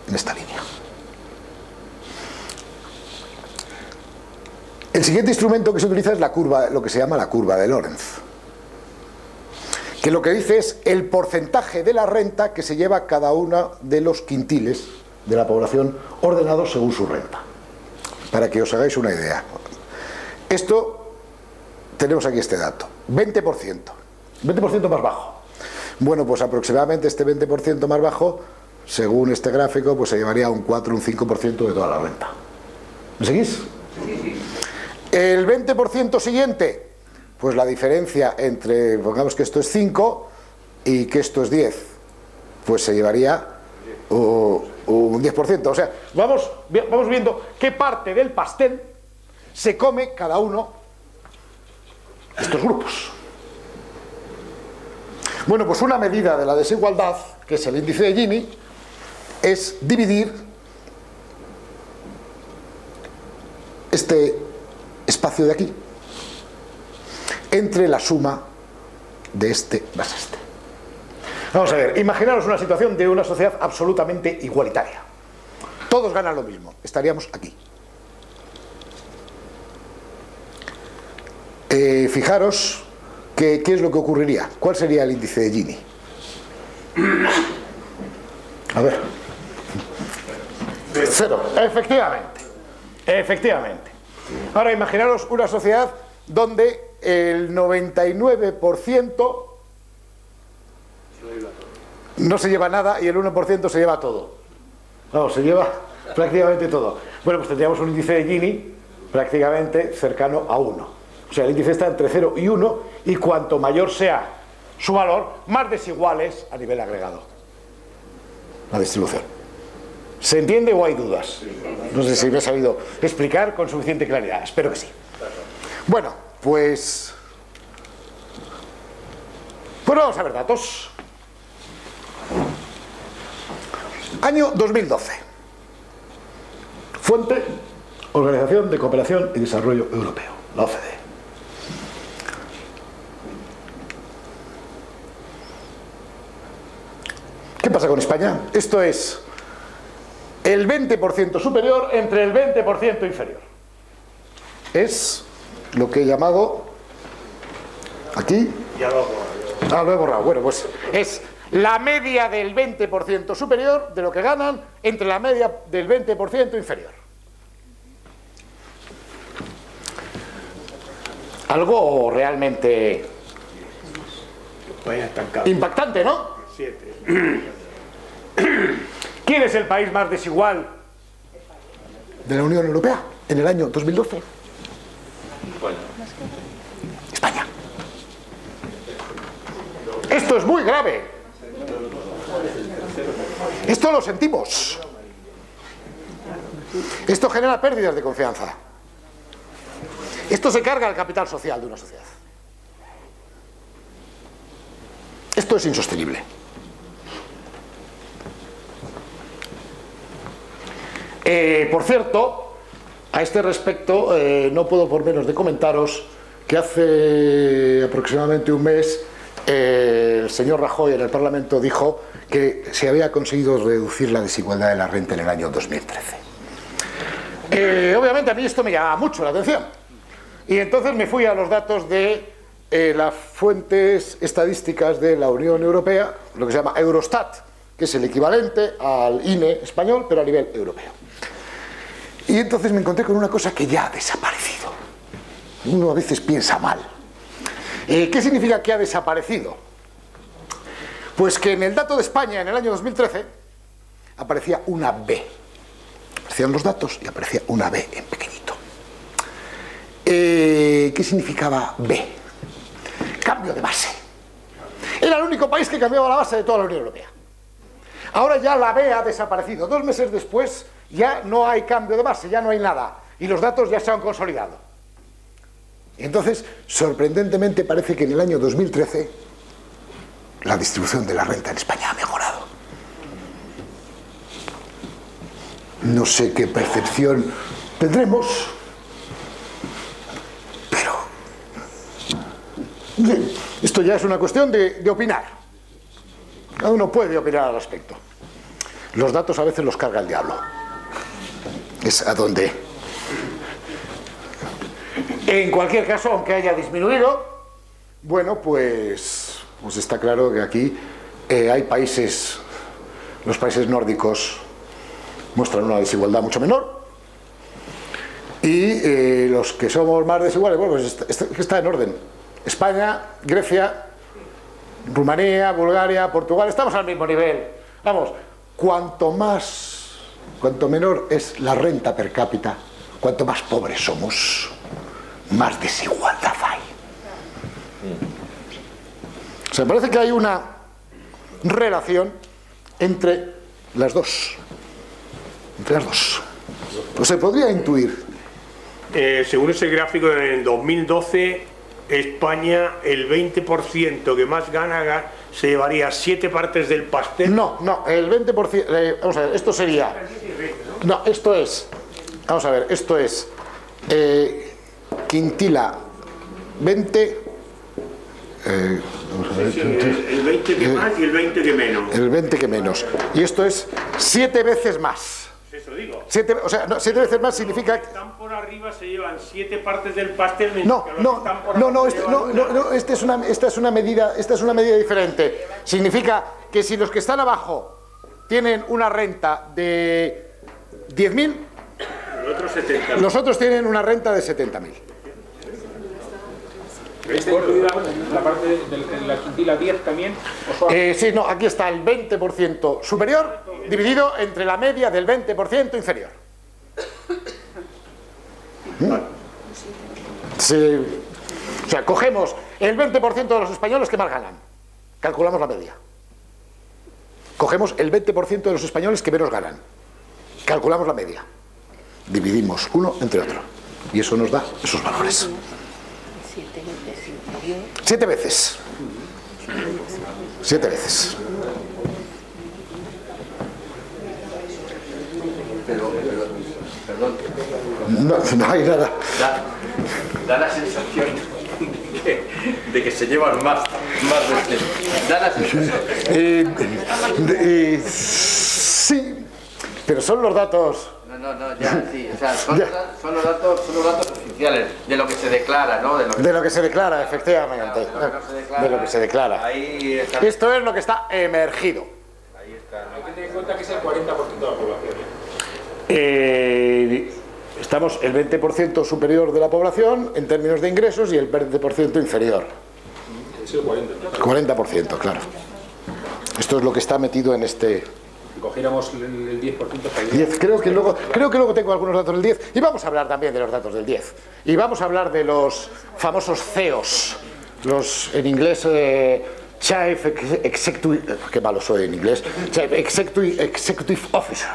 en esta línea. El siguiente instrumento que se utiliza es la curva, lo que se llama la curva de Lorenz, que lo que dice es el porcentaje de la renta que se lleva cada uno de los quintiles de la población ordenados según su renta, para que os hagáis una idea. Esto, tenemos aquí este dato, 20% más bajo. Bueno, pues aproximadamente este 20% más bajo, según este gráfico, pues se llevaría un 4 o un 5% de toda la renta. ¿Me seguís? Sí. El 20% siguiente, pues la diferencia entre, pongamos que esto es 5 y que esto es 10, pues se llevaría un 10%. O sea, vamos viendo qué parte del pastel se come cada uno de estos grupos. Bueno, pues una medida de la desigualdad, que es el índice de Gini, es dividir este espacio de aquí entre la suma de este más este. Vamos a ver, imaginaros una situación de una sociedad absolutamente igualitaria. Todos ganan lo mismo, estaríamos aquí. Fijaros qué es lo que ocurriría. ¿Cuál sería el índice de Gini? A ver. 0, efectivamente. Ahora imaginaros una sociedad donde el 99% no se lleva nada y el 1% se lleva todo. Vamos, se lleva prácticamente todo. Bueno, pues tendríamos un índice de Gini prácticamente cercano a 1. O sea, el índice está entre 0 y 1 y cuanto mayor sea su valor, más desigual es a nivel agregado la distribución. ¿Se entiende o hay dudas? No sé si me he sabido explicar con suficiente claridad. Espero que sí. Bueno, pues vamos a ver datos. Año 2012. Fuente: Organización de Cooperación y Desarrollo Europeo, la OCDE. ¿Qué pasa con España? Esto es el 20% superior entre el 20% inferior. Es lo que he llamado aquí. Ya lo he borrado. Bueno, pues es la media del 20% superior de lo que ganan entre la media del 20% inferior. Algo realmente impactante, ¿no? 7. ¿Quién es el país más desigual de la Unión Europea en el año 2012? España. Esto es muy grave. Esto lo sentimos. Esto genera pérdidas de confianza. Esto se carga el capital social de una sociedad. Esto es insostenible. Por cierto, a este respecto, no puedo por menos de comentaros que hace aproximadamente un mes el señor Rajoy en el Parlamento dijo que se había conseguido reducir la desigualdad de la renta en el año 2013. Obviamente a mí esto me llamaba mucho la atención y entonces me fui a los datos de las fuentes estadísticas de la Unión Europea, lo que se llama Eurostat, que es el equivalente al INE español, pero a nivel europeo. Y entonces me encontré con una cosa que ya ha desaparecido. Uno a veces piensa mal. ¿Qué significa que ha desaparecido? Pues que en el dato de España en el año 2013 aparecía una B. Aparecían los datos y aparecía una B en pequeñito. ¿Qué significaba B? Cambio de base. Era el único país que cambiaba la base de toda la Unión Europea. Ahora ya la B ha desaparecido. 2 meses después ya no hay cambio de base, ya no hay nada. Y los datos ya se han consolidado. Entonces, sorprendentemente parece que en el año 2013 la distribución de la renta en España ha mejorado. No sé qué percepción tendremos, pero esto ya es una cuestión de opinar. Cada uno puede opinar al respecto. Los datos a veces los carga el diablo. Es a donde... En cualquier caso, aunque haya disminuido, bueno, pues está claro que aquí hay países, los países nórdicos muestran una desigualdad mucho menor y los que somos más desiguales, bueno, pues está en orden. España, Grecia, Rumanía, Bulgaria, Portugal, estamos al mismo nivel. Vamos, cuanto menor es la renta per cápita, cuanto más pobres somos, más desigualdad hay. O sea, parece que hay una relación entre las dos. Pues se podría intuir. Según ese gráfico, en el 2012, España, el 20% que más gana se llevaría 7 partes del pastel. No, el 20%... vamos a ver, esto sería... No, esto es... Vamos a ver, esto es... quintila 20... vamos a ver, el 20 que más y el 20 que menos. El 20 que menos. Y esto es 7 veces más. Eso digo. 7 veces más significa... Los que están por arriba se llevan 7 partes del pastel. Esta es una medida diferente. Significa que si los que están abajo tienen una renta de 10.000, los otros tienen una renta de 70.000. ¿Está incluida la parte de la quintila 10 también? Sí, no, aquí está el 20% superior dividido entre la media del 20% inferior. Sí. O sea, cogemos el 20% de los españoles que más ganan, calculamos la media. Cogemos el 20% de los españoles que menos ganan, calculamos la media. Dividimos uno entre otro y eso nos da esos valores. 7 veces. 7 veces. Perdón. No hay nada. Da la sensación de que se llevan más veces. Da la sensación. Sí, pero son los datos. No, ya, sí. O sea, son los datos oficiales, de lo que se declara, ¿no? De lo que se declara, efectivamente. De lo que se declara. Ahí está. Esto es lo que está emergido. Ahí está. Hay que tener en cuenta que es el 40% de la población. Estamos el 20% superior de la población en términos de ingresos y el 20% inferior. Es el 40%. 40%, claro. Esto es lo que está metido en este Si cogiéramos el 10%, estaría... 10, creo que luego tengo algunos datos del 10, y vamos a hablar también de los datos del 10. Y vamos a hablar de los famosos CEOs, los en inglés Chief Executive, qué malo soy en inglés, Chief Executive Officer,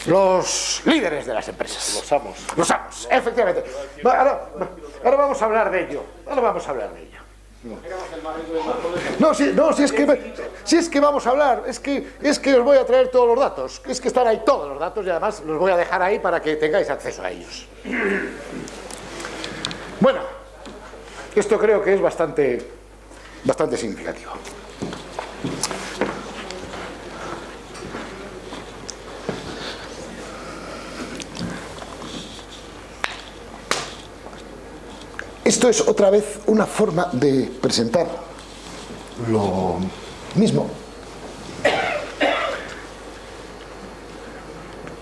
los líderes de las empresas. Los amos, efectivamente. Ahora vamos a hablar de ello. No, si es que vamos a hablar, es que os voy a traer todos los datos, es que están ahí todos los datos y además los voy a dejar ahí para que tengáis acceso a ellos. Bueno, esto creo que es bastante significativo. Esto es otra vez una forma de presentar lo mismo.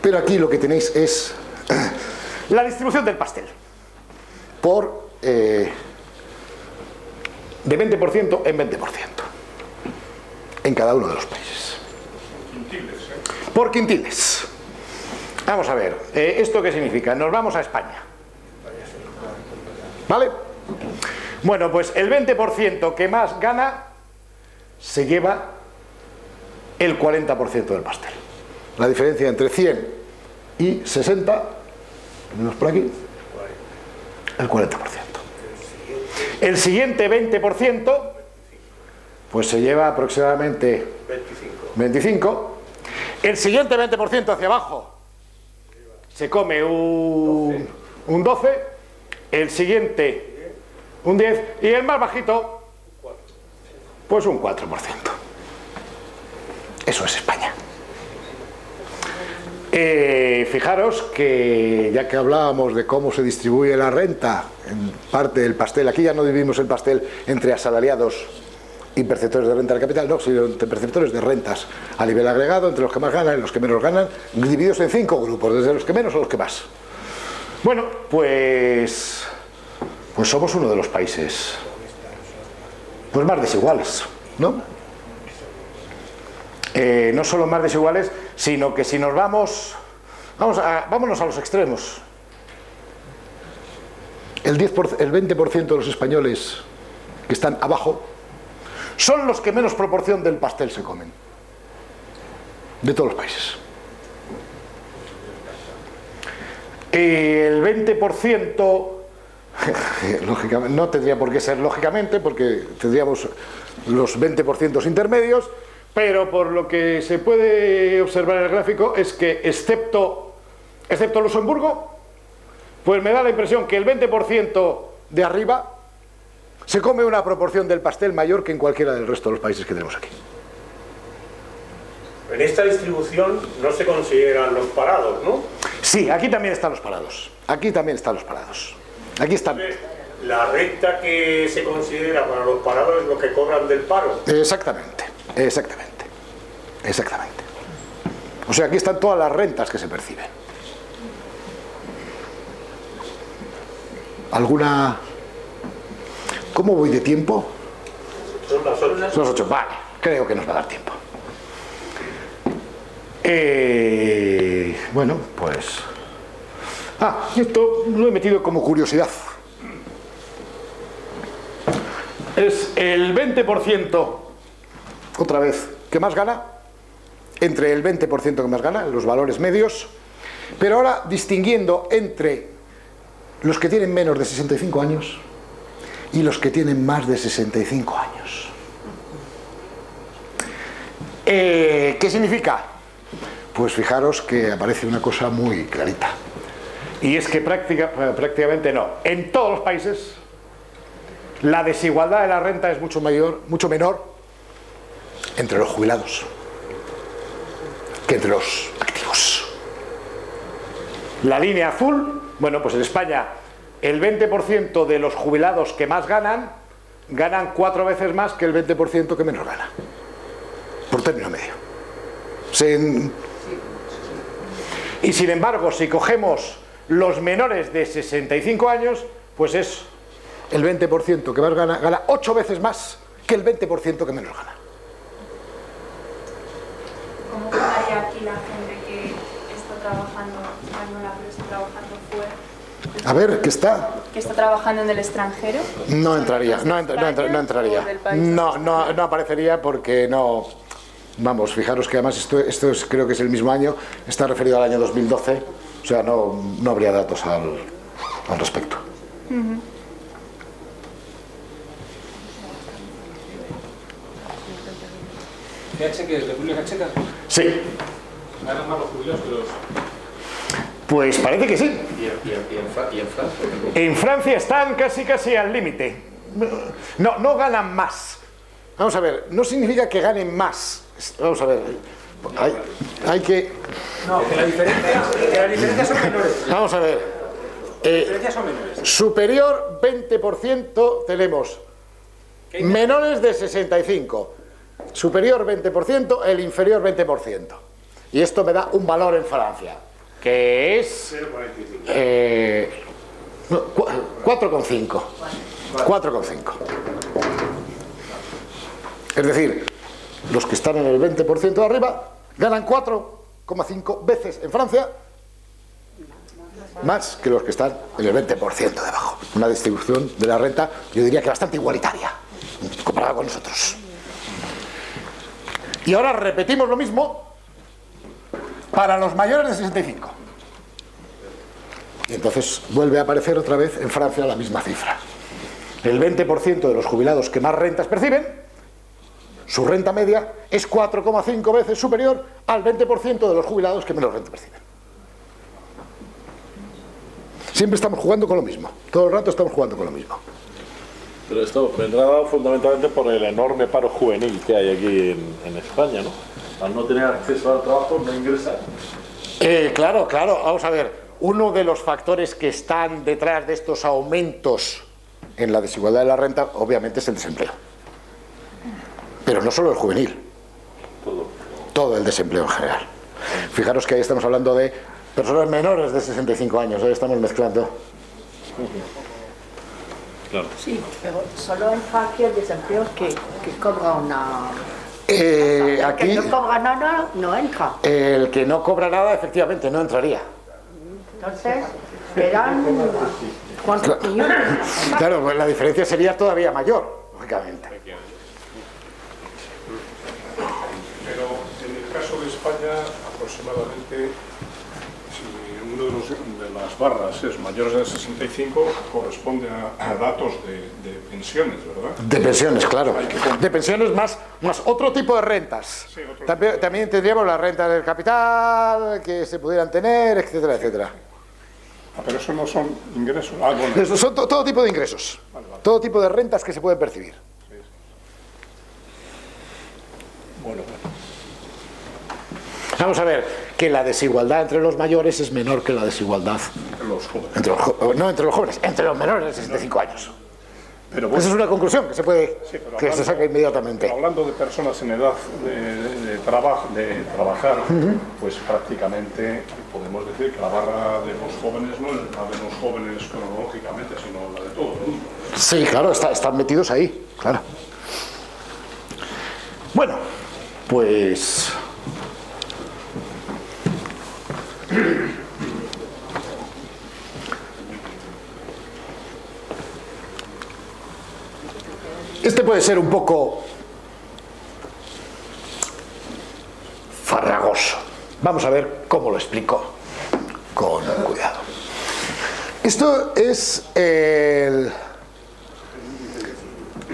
Pero aquí lo que tenéis es la distribución del pastel por de 20% en 20% en cada uno de los países. Por quintiles. Vamos a ver, ¿esto qué significa? Nos vamos a España. ¿Vale? Bueno, pues el 20% que más gana se lleva el 40% del pastel. La diferencia entre 100 y 60, tenemos por aquí, el 40%. El siguiente 20% pues se lleva aproximadamente 25. El siguiente 20% hacia abajo se come un 12. El siguiente un 10 y el más bajito pues un 4%. Eso es España. Fijaros que ya que hablábamos de cómo se distribuye la renta en parte del pastel, aquí ya no dividimos el pastel entre asalariados y perceptores de renta del capital, no, sino entre perceptores de rentas a nivel agregado, entre los que más ganan y los que menos ganan, divididos en 5 grupos, desde los que menos a los que más. Bueno, pues somos uno de los países pues más desiguales, ¿no? No solo más desiguales, sino que si nos vámonos a los extremos. El 20% de los españoles que están abajo son los que menos proporción del pastel se comen de todos los países. El 20%, lógicamente, no tendría por qué ser lógicamente, porque tendríamos los 20% intermedios, pero por lo que se puede observar en el gráfico es que excepto Luxemburgo, pues me da la impresión que el 20% de arriba se come una proporción del pastel mayor que en cualquiera del resto de los países que tenemos aquí. En esta distribución no se consideran los parados, ¿no? Sí, aquí también están los parados. Aquí también están los parados. Aquí están. La renta que se considera para los parados es lo que cobran del paro. Exactamente. O sea, aquí están todas las rentas que se perciben. ¿Alguna? ¿Cómo voy de tiempo? Son las 8. Son las 8, vale. Creo que nos va a dar tiempo. Bueno, pues... esto lo he metido como curiosidad. Es el 20%, otra vez, que más gana, entre el 20% que más gana, los valores medios, pero ahora distinguiendo entre los que tienen menos de 65 años y los que tienen más de 65 años. ¿Qué significa? Pues fijaros que aparece una cosa muy clarita. Y es que prácticamente no. En todos los países la desigualdad de la renta es mucho menor entre los jubilados que entre los activos. La línea azul, bueno, pues en España el 20% de los jubilados que más ganan 4 veces más que el 20% que menos gana, por término medio. Y sin embargo, si cogemos los menores de 65 años, pues es el 20% que más gana 8 veces más que el 20% que menos gana. ¿Cómo quedaría trabajando, española, pero está trabajando fuera. A ver, ¿qué está? ¿Que está trabajando en el extranjero? No entraría, no entraría. No aparecería porque no... Vamos, fijaros que además esto creo que es el mismo año, está referido al año 2012, o sea, no habría datos al respecto. ¿Qué cheque es? ¿República Checa? Sí. ¿Ganan más los jubilados que los...? Pues parece que sí. ¿Y en Francia? En Francia están casi al límite. No ganan más. Vamos a ver, no significa que ganen más. Vamos a ver, hay que... No, que las diferencias son menores. Vamos a ver. Las diferencias son menores. Superior 20% tenemos. Menores de 65. Superior 20%, el inferior 20%. Y esto me da un valor en Francia, que es 4,5. 4,5. Es decir, los que están en el 20% de arriba ganan 4,5 veces en Francia más que los que están en el 20% de abajo. Una distribución de la renta, yo diría que bastante igualitaria comparada con nosotros. Y ahora repetimos lo mismo para los mayores de 65. Y entonces vuelve a aparecer otra vez en Francia la misma cifra. El 20% de los jubilados que más rentas perciben, su renta media es 4,5 veces superior al 20% de los jubilados que menos renta perciben. Siempre estamos jugando con lo mismo. Todo el rato estamos jugando con lo mismo. Pero esto vendrá dado fundamentalmente por el enorme paro juvenil que hay aquí en España, ¿no? Al no tener acceso al trabajo, no ingresar. Claro, vamos a ver. Uno de los factores que están detrás de estos aumentos en la desigualdad de la renta, obviamente, es el desempleo. Pero no solo el juvenil. Todo el desempleo en general. Fijaros que ahí estamos hablando de personas menores de 65 años. Ahí estamos mezclando. Claro. Sí, pero solo en Francia el desempleo que cobra una... Aquí, el que no cobra nada no entra. El que no cobra nada, efectivamente, no entraría. Entonces, quedan... ¿Cuántos millones? Claro, pues la diferencia sería todavía mayor, lógicamente. Pero en el caso de España, aproximadamente, si uno de las barras es mayores de 65, corresponde a datos de pensiones, ¿verdad? De pensiones, claro. De pensiones más otro tipo de rentas. Sí, También tendríamos las rentas del capital que se pudieran tener, etcétera, etcétera. Pero eso no son ingresos. Bueno. Eso son todo tipo de ingresos. Vale. Todo tipo de rentas que se pueden percibir. Sí. Bueno. Vamos a ver, que la desigualdad entre los mayores es menor que la desigualdad Entre los jóvenes. no entre los jóvenes, entre los menores de 65 años. Pero bueno, Esa es una conclusión que se puede se saca inmediatamente. Hablando de personas en edad de trabajar, pues prácticamente podemos decir que la barra de los jóvenes no es la de los jóvenes cronológicamente, sino la de todos, ¿no? Sí, claro, están metidos ahí, claro. Bueno, pues... Este puede ser un poco farragoso. Vamos a ver cómo lo explico con cuidado. Esto es el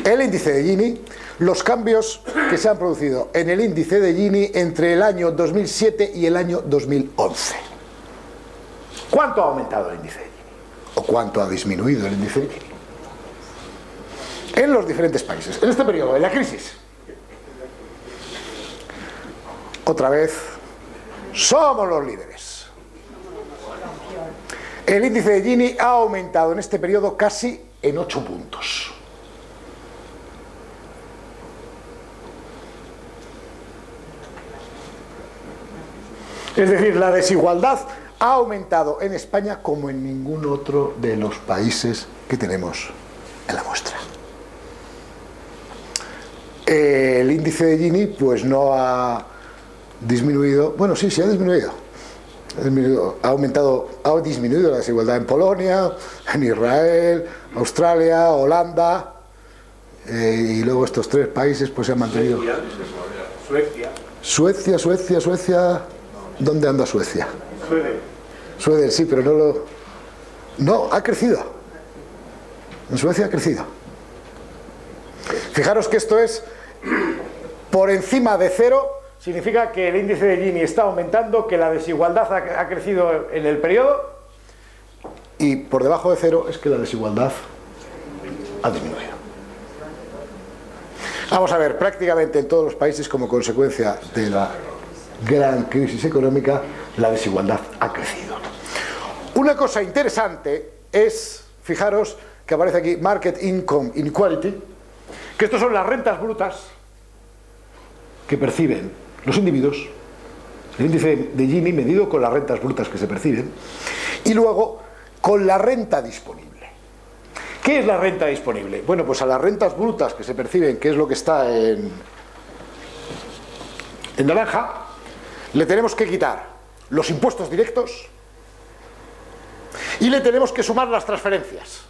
índice de Gini, los cambios que se han producido en el índice de Gini entre el año 2007 y el año 2011. ¿Cuánto ha aumentado el índice de Gini? ¿O cuánto ha disminuido el índice de Gini? En los diferentes países, en este periodo, en la crisis. Otra vez, somos los líderes. El índice de Gini ha aumentado en este periodo casi en 8 puntos. Es decir, la desigualdad ha aumentado en España como en ningún otro de los países que tenemos en la muestra. El índice de Gini pues no ha disminuido, bueno, sí ha disminuido, Ha disminuido la desigualdad en Polonia, en Israel, Australia, Holanda, y luego estos 3 países pues se han mantenido. Suecia. ¿Dónde anda Suecia? Suecia, sí, pero no lo... No, ha crecido. En Suecia ha crecido. Fijaros que esto es por encima de 0, significa que el índice de Gini está aumentando, que la desigualdad ha crecido en el periodo, y por debajo de 0 es que la desigualdad ha disminuido. Vamos a ver, prácticamente en todos los países, como consecuencia de la gran crisis económica, la desigualdad ha crecido. Una cosa interesante es, fijaros que aparece aquí Market Income Inequality, que estos son las rentas brutas que perciben los individuos, el índice de Gini medido con las rentas brutas que se perciben, y luego con la renta disponible. ¿Qué es la renta disponible? Bueno, pues a las rentas brutas que se perciben, que es lo que está en naranja, le tenemos que quitar los impuestos directos y le tenemos que sumar las transferencias,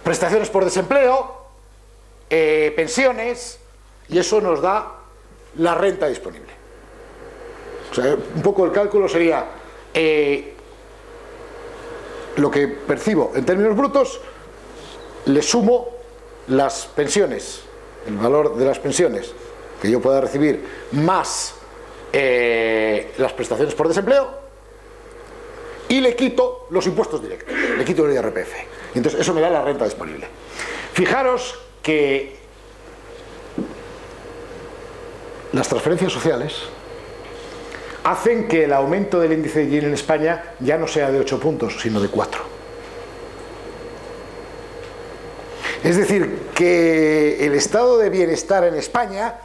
prestaciones por desempleo, pensiones, y eso nos da la renta disponible. O sea, un poco el cálculo sería lo que percibo en términos brutos, le sumo las pensiones, el valor de las pensiones que yo pueda recibir, más las prestaciones por desempleo, y le quito los impuestos directos, le quito el IRPF. Y entonces eso me da la renta disponible. Fijaros que las transferencias sociales hacen que el aumento del índice de Gini en España ya no sea de 8 puntos, sino de 4. Es decir, que el estado de bienestar en España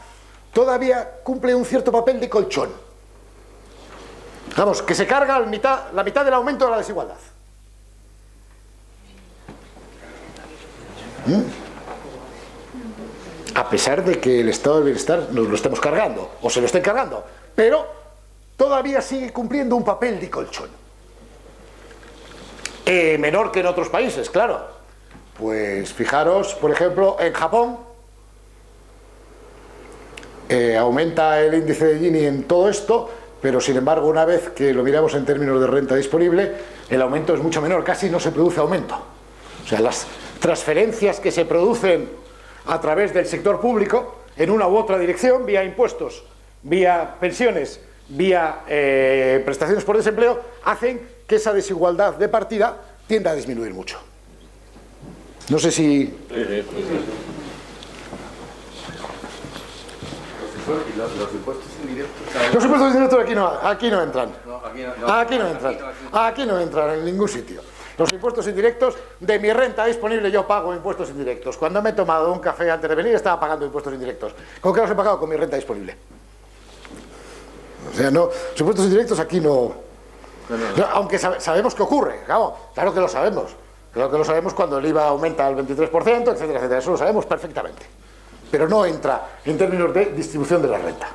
todavía cumple un cierto papel de colchón. Vamos, que se carga la mitad del aumento de la desigualdad. A pesar de que el estado del bienestar nos lo estemos cargando, o se lo estén cargando, pero todavía sigue cumpliendo un papel de colchón. Menor que en otros países, claro. Pues fijaros, por ejemplo, en Japón aumenta el índice de Gini en todo esto, pero sin embargo, una vez que lo miramos en términos de renta disponible, el aumento es mucho menor, casi no se produce aumento. O sea, las transferencias que se producen a través del sector público en una u otra dirección, vía impuestos, vía pensiones, vía prestaciones por desempleo, hacen que esa desigualdad de partida tienda a disminuir mucho. No sé si... Los impuestos indirectos... Los impuestos indirectos aquí no entran. Aquí no entran en ningún sitio. Los impuestos indirectos, de mi renta disponible yo pago impuestos indirectos. Cuando me he tomado un café antes de venir estaba pagando impuestos indirectos. ¿Con qué los he pagado? Con mi renta disponible. O sea, no, los impuestos indirectos aquí no... Aunque sabemos que ocurre, claro que lo sabemos. Creo que lo sabemos cuando el IVA aumenta al 23%, etcétera, etcétera. Eso lo sabemos perfectamente. Pero no entra en términos de distribución de la renta.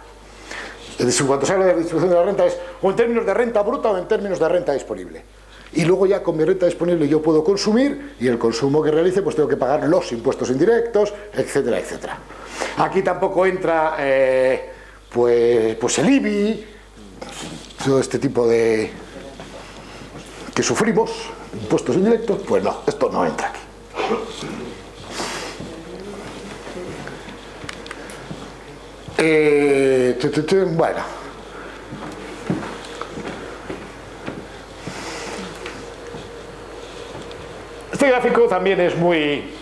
Es decir, cuando se habla de distribución de la renta es o en términos de renta bruta o en términos de renta disponible. Y luego ya con mi renta disponible yo puedo consumir, y el consumo que realice pues tengo que pagar los impuestos indirectos, etcétera, etcétera. Aquí tampoco entra pues el IBI, todo este tipo de... que sufrimos, impuestos indirectos, pues no, esto no entra aquí. Bueno, este gráfico también es muy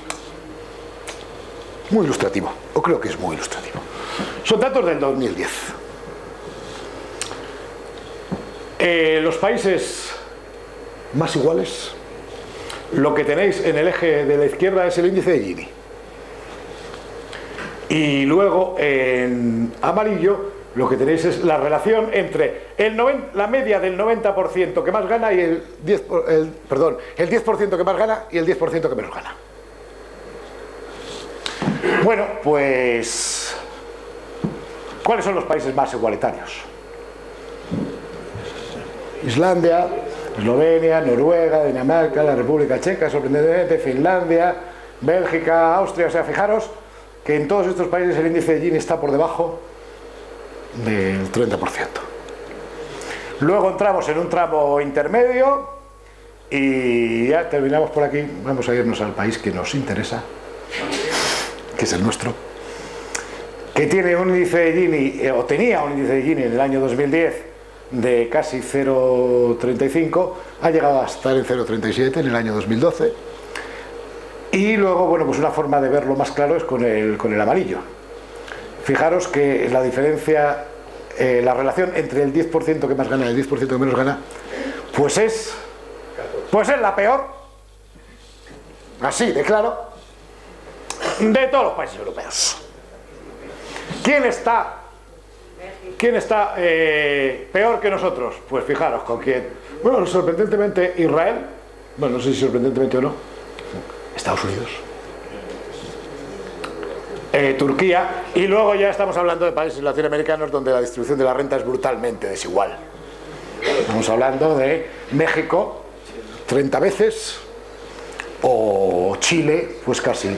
ilustrativo, o creo que es muy ilustrativo. Son datos del 2010. Los países más iguales, lo que tenéis en el eje de la izquierda es el índice de Gini. Y luego en amarillo lo que tenéis es la relación entre la media del 90% que más gana y el 10% que más gana y el 10% que menos gana. Bueno, pues ¿cuáles son los países más igualitarios? Islandia, Eslovenia, Noruega, Dinamarca, la República Checa, sorprendentemente, Finlandia, Bélgica, Austria. O sea, fijaros que en todos estos países el índice de Gini está por debajo del 30%. Luego entramos en un tramo intermedio y ya terminamos por aquí. Vamos a irnos al país que nos interesa, que es el nuestro, que tiene un índice de Gini, o tenía un índice de Gini en el año 2010 de casi 0,35, ha llegado a estar en 0,37 en el año 2012. Y luego, bueno, pues una forma de verlo más claro es con el amarillo. Fijaros que la diferencia, la relación entre el 10% que más gana y el 10% que menos gana, pues es la peor, así de claro, de todos los países europeos. ¿Quién está peor que nosotros? Pues fijaros con quién. Bueno, sorprendentemente Israel, bueno, no sé si sorprendentemente o no, Estados Unidos, Turquía, y luego ya estamos hablando de países latinoamericanos donde la distribución de la renta es brutalmente desigual. Estamos hablando de México 30 veces, o Chile pues casi.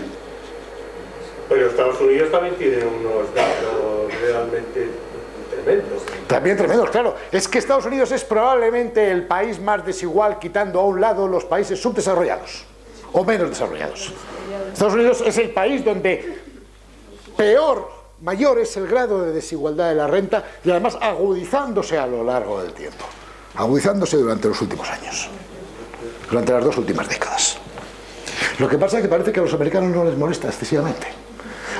Pero Estados Unidos también tiene unos datos realmente tremendos. También tremendos, claro. Es que Estados Unidos es probablemente el país más desigual, quitando a un lado los países subdesarrollados o menos desarrollados. Estados Unidos es el país donde mayor es el grado de desigualdad de la renta, y además agudizándose a lo largo del tiempo, agudizándose durante los últimos años, durante las 2 últimas décadas. Lo que pasa es que parece que a los americanos no les molesta excesivamente,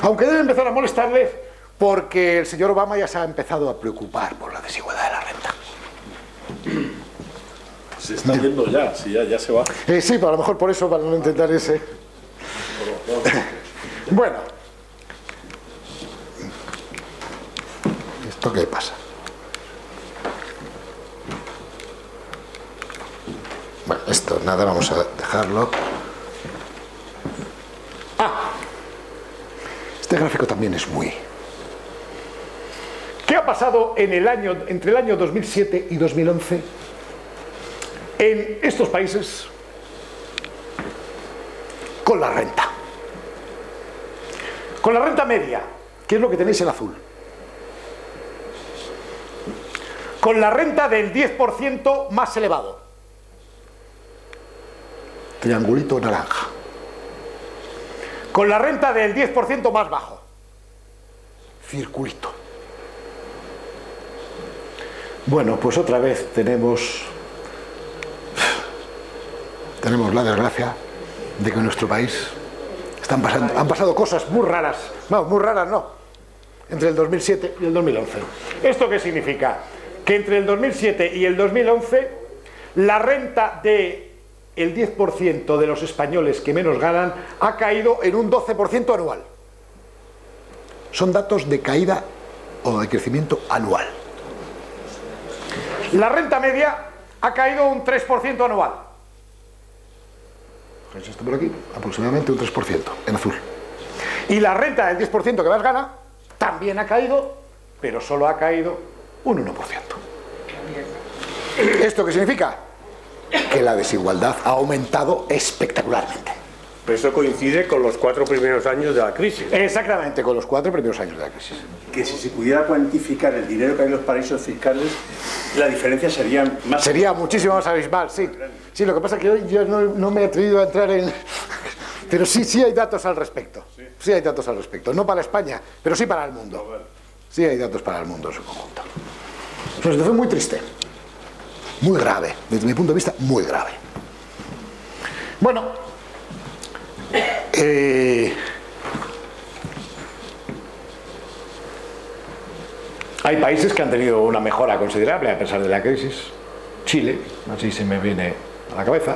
aunque debe empezar a molestarles porque el señor Obama ya se ha empezado a preocupar por la desigualdad de la renta. Se está yendo ya, sí, ya se va. Sí, pero a lo mejor por eso, para no intentar ese. Bueno, ¿esto qué pasa? Bueno, esto nada, vamos a dejarlo. Este gráfico también es muy... ¿Qué ha pasado entre el año 2007 y 2011 en estos países con la renta? Con la renta media, que es lo que tenéis en azul. Con la renta del 10% más elevado. Triangulito naranja. Con la renta del 10% más bajo. Circulito. Bueno, pues otra vez tenemos la desgracia de que en nuestro país han pasado cosas muy raras. No, muy raras no. Entre el 2007 y el 2011. ¿Esto qué significa? Que entre el 2007 y el 2011 la renta del 10% de los españoles que menos ganan ha caído en un 12% anual. Son datos de caída o de crecimiento anual. La renta media ha caído un 3% anual. Esto por aquí, aproximadamente un 3% en azul. Y la renta del 10% que más gana también ha caído, pero solo ha caído un 1%. ¿Esto qué significa? Que la desigualdad ha aumentado espectacularmente. Pero eso coincide con los 4 primeros años de la crisis. Exactamente, con los 4 primeros años de la crisis. Que si se pudiera cuantificar el dinero que hay en los paraísos fiscales, la diferencia sería más... Sería muchísimo más abismal, sí. Sí, lo que pasa es que hoy yo no me he atrevido a entrar en... Pero sí hay datos al respecto. Sí hay datos al respecto. No para España, pero sí para el mundo. Sí hay datos para el mundo en su conjunto. Es una situación muy triste. Muy grave. Desde mi punto de vista, muy grave. Bueno... hay países que han tenido una mejora considerable a pesar de la crisis. Chile, así se me viene a la cabeza.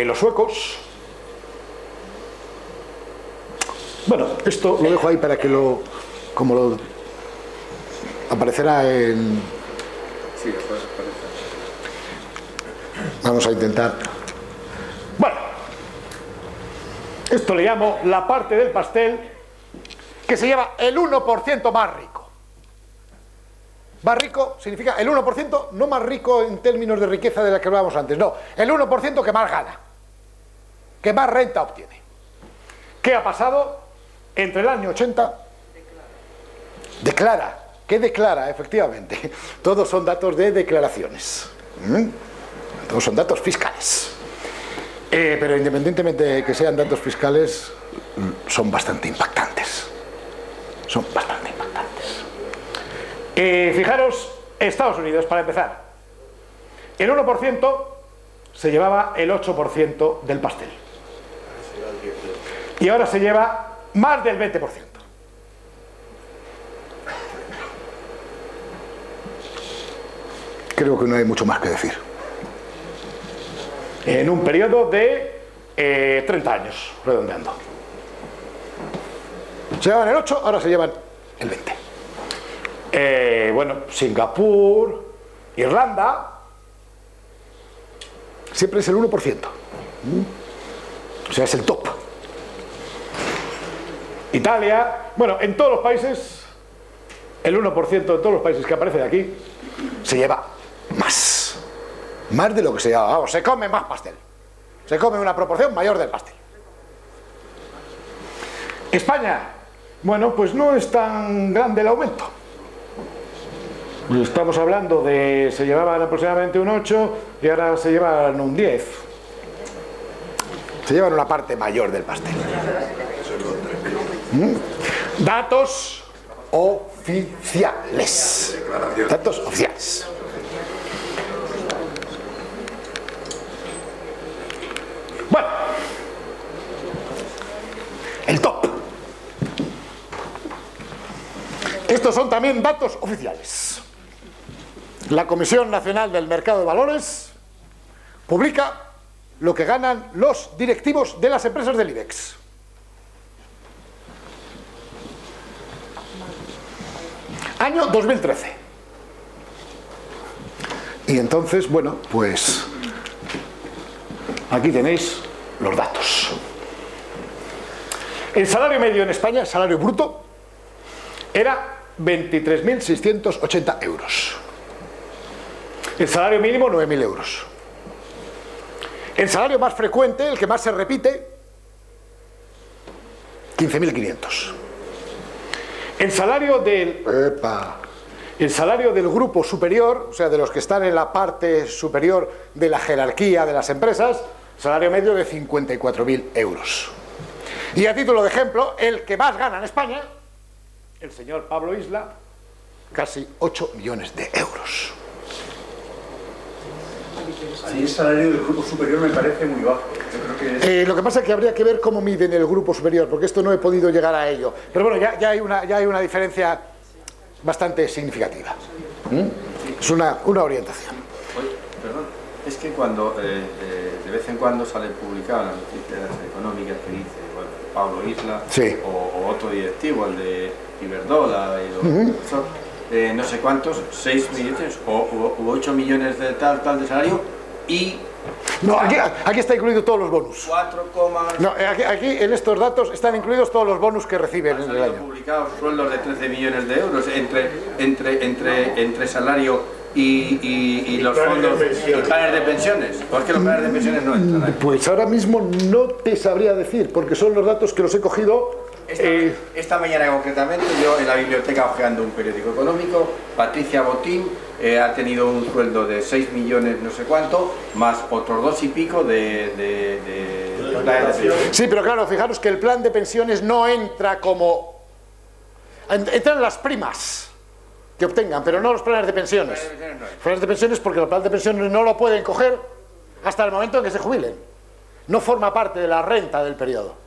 Los suecos. Bueno, esto lo dejo ahí para que aparecerá en... Sí, después aparece. Vamos a intentar. Bueno, esto le llamo la parte del pastel que se lleva el 1% más rico. más rico significa el 1%, no más rico en términos de riqueza de la que hablábamos antes, no, el 1% que más gana, que más renta obtiene. ¿Qué ha pasado? Entre el año 80, declara, ¿qué declara? Efectivamente, todos son datos de declaraciones, todos son datos fiscales, pero independientemente de que sean datos fiscales, son bastante impactantes, son bastante impactantes. Fijaros, Estados Unidos, para empezar, el 1% se llevaba el 8% del pastel. Y ahora se lleva más del 20%. Creo que no hay mucho más que decir. En un periodo de 30 años, redondeando. Se llevan el 8, ahora se llevan el 20. Bueno, Singapur, Irlanda, siempre es el 1%. O sea, es el top. Italia, bueno, en todos los países, el 1% de todos los países que aparece de aquí se lleva más de lo que se lleva, vamos, se come más pastel, se come una proporción mayor del pastel. España, bueno, pues no es tan grande el aumento, estamos hablando de, se llevaban aproximadamente un 8 y ahora se llevan un 10, se llevan una parte mayor del pastel. Datos oficiales. Datos oficiales. Bueno, el top. Estos son también datos oficiales. La Comisión Nacional del Mercado de Valores publica lo que ganan los directivos de las empresas del IBEX. Año 2013. Y entonces, bueno, pues aquí tenéis los datos. El salario medio en España, el salario bruto, era 23.680 euros. El salario mínimo, 9.000 euros. El salario más frecuente, el que más se repite, 15.500. El salario del grupo superior, o sea, de los que están en la parte superior de la jerarquía de las empresas, salario medio de 54.000 euros. Y a título de ejemplo, el que más gana en España, el señor Pablo Isla, casi 8 millones de euros. A mí el salario del grupo superior me parece muy bajo. Yo creo que lo que pasa es que habría que ver cómo miden el grupo superior, porque esto no he podido llegar a ello. Pero bueno, ya hay una diferencia bastante significativa. Es una orientación. Oye, perdón, es que cuando de vez en cuando salen publicadas las noticias económicas que dice, bueno, Pablo Isla, sí, o otro directivo, el de Iberdrola, y no sé cuántos, 6 millones o 8 millones de tal de salario, y... No, aquí está incluido todos los bonus. 4, no, aquí en estos datos están incluidos todos los bonus que reciben en el año. Publicados sueldos de 13 millones de euros entre salario y los fondos, los planes de pensiones. ¿Por qué los planes de pensiones no entran ahí? Pues ahora mismo no te sabría decir, porque son los datos que los he cogido. Esta mañana concretamente, yo en la biblioteca hojeando un periódico económico, Patricia Botín ha tenido un sueldo de 6 millones no sé cuánto, más otros 2 y pico de Sí, pero claro, fijaros que el plan de pensiones no entra como... Entran las primas que obtengan, pero no los planes de pensiones. Planes de pensiones porque los planes de pensiones no lo pueden coger hasta el momento en que se jubilen. No forma parte de la renta del periodo.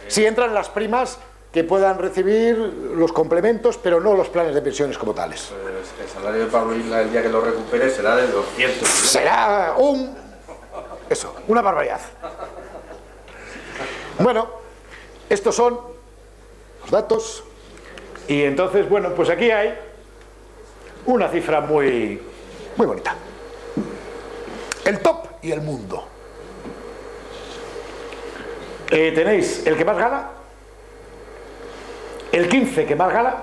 Sí entran las primas que puedan recibir los complementos, pero no los planes de pensiones como tales. Pues el salario de Pablo Isla el día que lo recupere será de 200. Será una barbaridad. Bueno, estos son los datos. Y entonces, bueno, pues aquí hay una cifra muy bonita. El top y el mundo. Tenéis el que más gana, el 15 que más gana,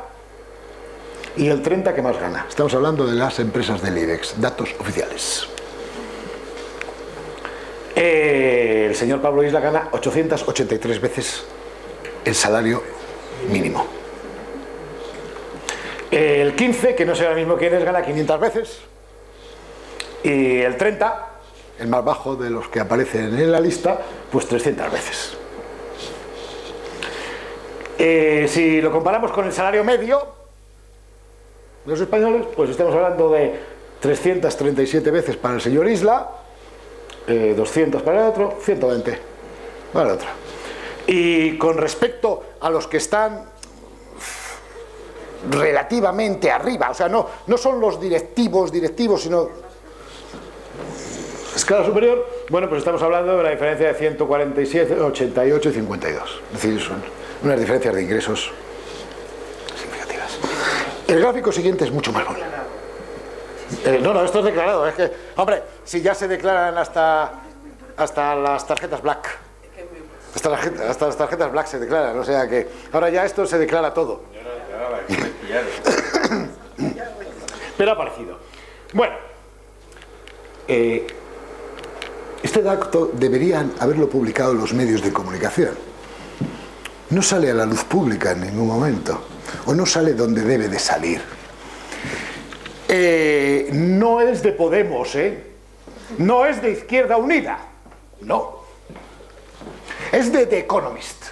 y el 30 que más gana. Estamos hablando de las empresas del IBEX, datos oficiales. El señor Pablo Isla gana 883 veces el salario mínimo. El 15, que no sé ahora mismo quién es, gana 500 veces. Y el 30, el más bajo de los que aparecen en la lista, pues 300 veces. Si lo comparamos con el salario medio de los españoles, pues estamos hablando de 337 veces para el señor Isla, 200 para el otro, 120 para el otro. Y con respecto a los que están relativamente arriba, o sea, no son los directivos, sino escala superior, bueno, pues estamos hablando de una diferencia de 147, 88 y 52. Es decir, son unas diferencias de ingresos significativas. El gráfico siguiente es mucho más bueno. No, esto es declarado. Es que, hombre, si ya se declaran hasta las tarjetas black. Hasta las tarjetas black se declaran, o sea que ahora ya esto se declara todo. Pero ha parecido. Bueno, este dato deberían haberlo publicado los medios de comunicación. No sale a la luz pública en ningún momento, o no sale donde debe de salir. No es de Podemos, no es de Izquierda Unida, no. Es de The Economist.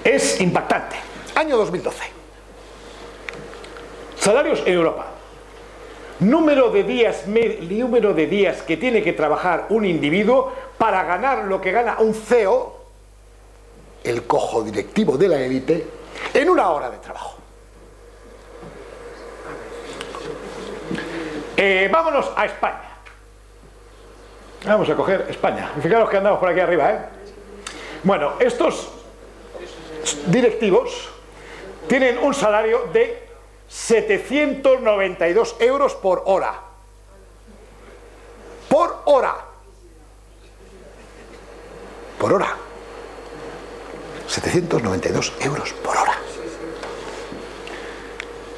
Es impactante. Año 2012. Salarios en Europa. Número de días que tiene que trabajar un individuo para ganar lo que gana un CEO, el cojo directivo de la élite, en una hora de trabajo. Vámonos a España. Vamos a coger España. Fijaros que andamos por aquí arriba, Bueno, estos directivos tienen un salario de 792 euros por hora. Por hora. Por hora. 792 euros por hora.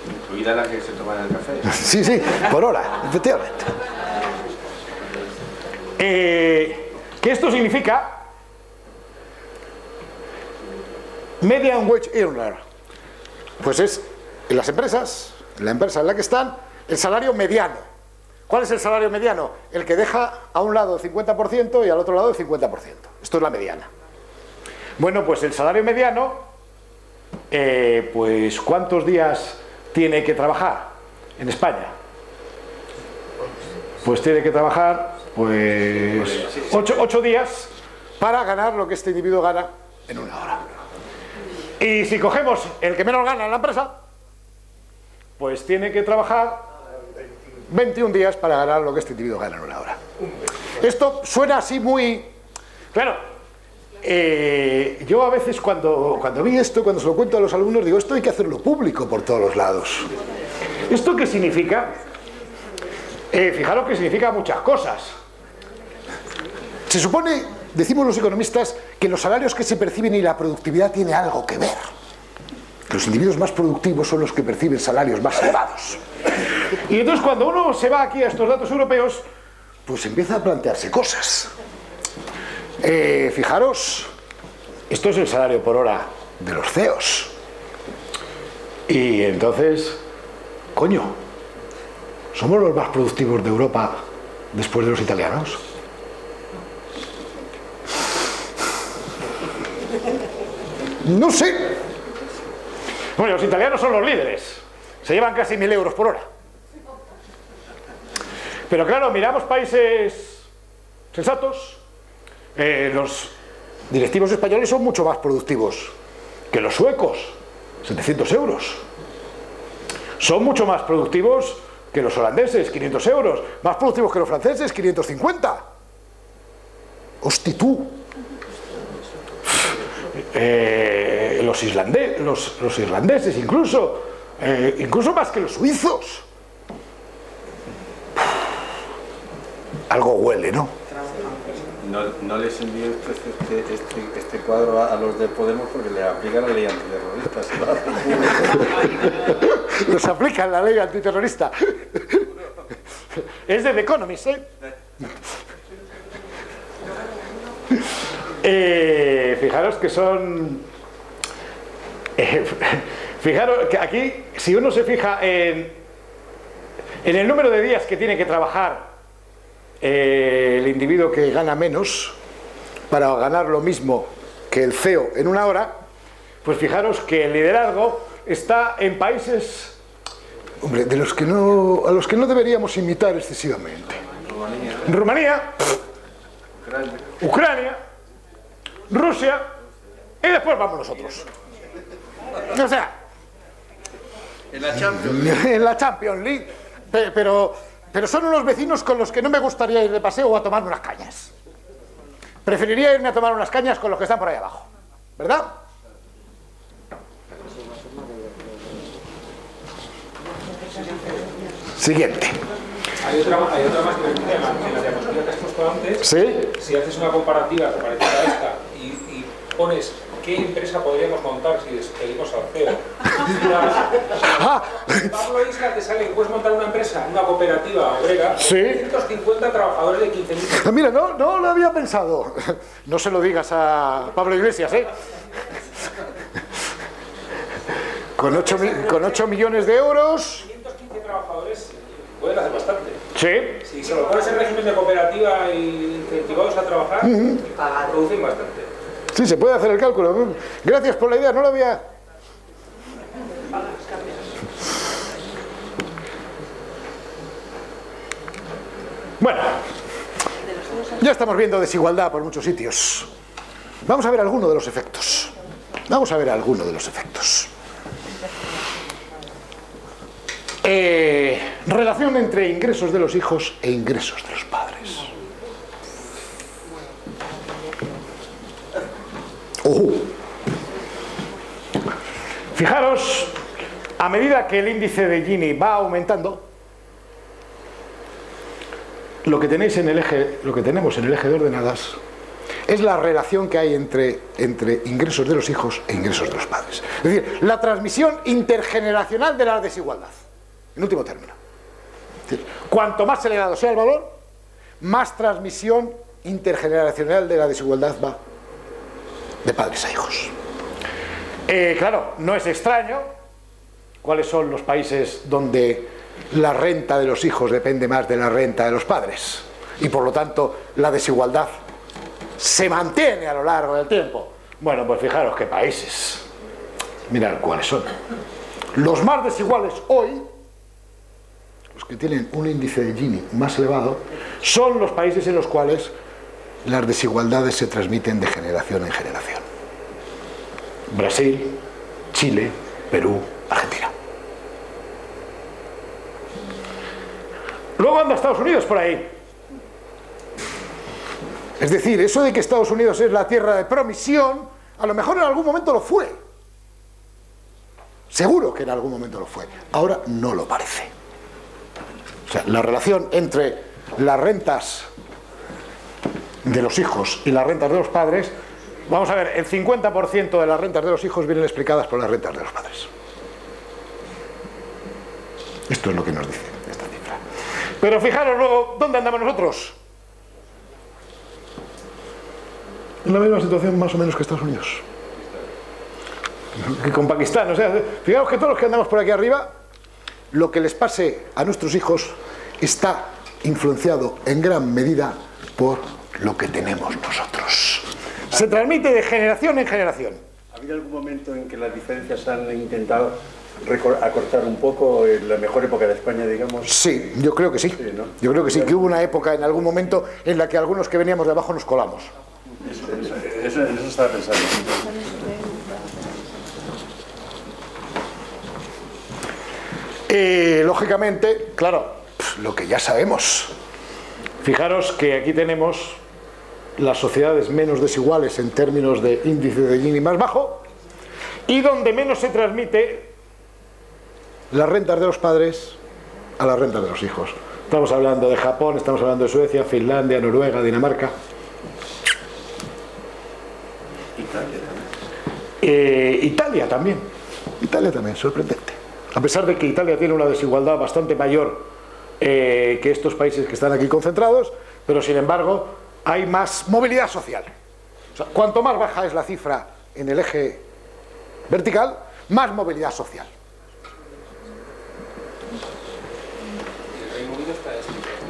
¿Incluida la que se toma en el café? Sí, por hora, efectivamente. ¿Qué esto significa? Median wage earner. Pues es en las empresas, en la empresa en la que están, el salario mediano. ¿Cuál es el salario mediano? El que deja a un lado el 50% y al otro lado el 50%. Esto es la mediana. Bueno, pues el salario mediano, pues ¿cuántos días tiene que trabajar en España? Pues tiene que trabajar, pues 8 días para ganar lo que este individuo gana en una hora. Y si cogemos el que menos gana en la empresa, pues tiene que trabajar 21 días para ganar lo que este individuo gana en una hora. Esto suena así muy... Claro, yo a veces cuando vi esto, cuando se lo cuento a los alumnos, digo, esto hay que hacerlo público por todos los lados. ¿Esto qué significa? Fijaros que significa muchas cosas. Se supone, decimos los economistas, que los salarios que se perciben y la productividad tiene algo que ver. Los individuos más productivos son los que perciben salarios más elevados. Y entonces cuando uno se va aquí a estos datos europeos, pues empieza a plantearse cosas. Fijaros, esto es el salario por hora de los CEOs. Y entonces, coño, ¿somos los más productivos de Europa después de los italianos? No sé. Bueno, los italianos son los líderes. Se llevan casi 1000 euros por hora. Pero claro, miramos países sensatos. Los directivos españoles son mucho más productivos que los suecos, 700 euros. Son mucho más productivos que los holandeses, 500 euros. Más productivos que los franceses, 550. Hosti tú. Los irlandeses incluso más que los suizos. Algo huele, ¿no? No les envío este cuadro a los de Podemos porque le aplican la ley antiterrorista. Los aplican la ley antiterrorista. Es de The Economist, fijaros que son... fijaros que aquí, si uno se fija en el número de días que tiene que trabajar el individuo que gana menos para ganar lo mismo que el CEO en una hora, pues fijaros que el liderazgo está en países, hombre, de los que a los que no deberíamos imitar excesivamente. Rumanía, Ucrania, Rusia, y después vamos nosotros. O sea, en la Champions League. En la Champions League, pero son unos vecinos con los que no me gustaría ir de paseo o a tomar unas cañas. Preferiría irme a tomar unas cañas con los que están por ahí abajo, ¿verdad? Siguiente. Hay otra más que en la diapositiva que has puesto antes. ¿Sí? Si haces una comparativa que parecida a esta y pones qué empresa podríamos montar si despedimos al CEO. Pablo Isla te sale que puedes montar una empresa, una cooperativa obrera, sí, 150 trabajadores de 15.000. Mira, no lo había pensado. No se lo digas a Pablo Iglesias, ¿eh? Con 8 millones de euros. 515 trabajadores pueden hacer bastante. Sí. Si se lo pones en régimen de cooperativa y incentivados a trabajar, producen bastante. Sí, se puede hacer el cálculo. Gracias por la idea, no lo había... Bueno, ya estamos viendo desigualdad por muchos sitios. Vamos a ver alguno de los efectos. Vamos a ver alguno de los efectos. Relación entre ingresos de los hijos e ingresos de los padres. Fijaros, a medida que el índice de Gini va aumentando, lo que tenemos en el eje de ordenadas es la relación que hay entre ingresos de los hijos e ingresos de los padres. Es decir, la transmisión intergeneracional de la desigualdad, en último término. Es decir, cuanto más elevado sea el valor, más transmisión intergeneracional de la desigualdad va de padres a hijos. Claro, no es extraño cuáles son los países donde la renta de los hijos depende más de la renta de los padres y por lo tanto la desigualdad se mantiene a lo largo del tiempo. Bueno, pues fijaros qué países. Mirad cuáles son. Los más desiguales hoy, los que tienen un índice de Gini más elevado, son los países en los cuales las desigualdades se transmiten de generación en generación. Brasil, Chile, Perú, Argentina. Luego anda Estados Unidos por ahí. Es decir, eso de que Estados Unidos es la tierra de promisión, a lo mejor en algún momento lo fue. Seguro que en algún momento lo fue. Ahora no lo parece. O sea, la relación entre las rentas de los hijos y las rentas de los padres, vamos a ver, el 50% de las rentas de los hijos vienen explicadas por las rentas de los padres. Esto es lo que nos dice esta cifra. Pero fijaros luego, ¿dónde andamos nosotros? En la misma situación más o menos que Estados Unidos. Que con Pakistán. O sea, fijaros que todos los que andamos por aquí arriba, lo que les pase a nuestros hijos está influenciado en gran medida por lo que tenemos nosotros. Se transmite de generación en generación. ¿Ha habido algún momento en que las diferencias han intentado acortar un poco en la mejor época de España, digamos? Sí, yo creo que sí. Sí, ¿no? Yo creo que sí, que hubo una época en algún momento en la que algunos que veníamos de abajo nos colamos. Eso estaba pensando. Lógicamente, claro, lo que ya sabemos. Fijaros que aquí tenemos las sociedades menos desiguales en términos de índice de Gini más bajo y donde menos se transmite las rentas de los padres a la renta de los hijos. Estamos hablando de Japón, estamos hablando de Suecia, Finlandia, Noruega, Dinamarca. Italia también. Italia también, sorprendente. A pesar de que Italia tiene una desigualdad bastante mayor que estos países que están aquí concentrados, pero sin embargo hay más movilidad social. O sea, cuanto más baja es la cifra en el eje vertical, más movilidad social.